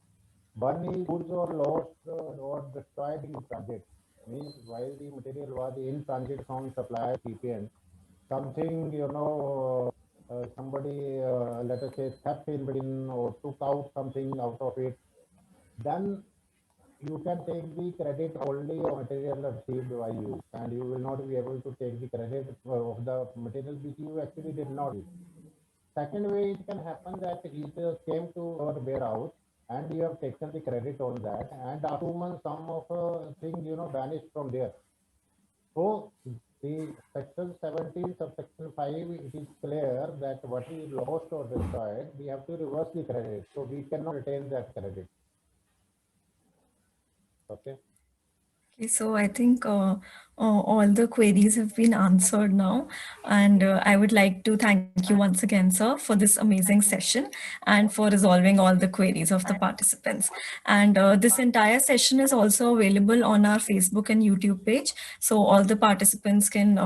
B: One is goods are lost or destroyed in transit. Means while the material was in transit from supplier TPN, something somebody let us say theft in between or took out something out of it, then you can take the credit only of material received by you, and you will not be able to take the credit of the material which you actually did not use. Second way, it can happen that it came to our warehouse and you have taken the credit on that, and after 2 months some of things vanished from there. So the section 17 subsection 5, it is clear that what is lost or destroyed, we have to reverse the credit, so we cannot retain that credit. Okay.
A: Okay, so I think all the queries have been answered now. And I would like to thank you once again, sir, for this amazing session and for resolving all the queries of the participants. And this entire session is also available on our Facebook and YouTube page. So all the participants can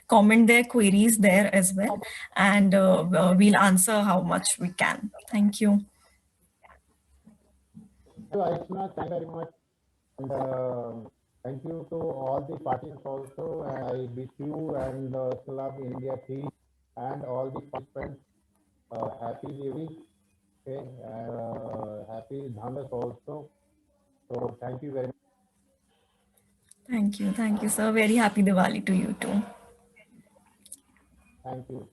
A: comment their queries there as well. And we'll answer how much we can. Thank you.
B: Aishna, thank you very much. And thank you to all the participants also. And I wish you and Club India team and all the participants happy Diwali, okay, happy Dhandas also. So thank you very much.
A: Thank you, sir. Very happy Diwali to you too.
B: Thank you.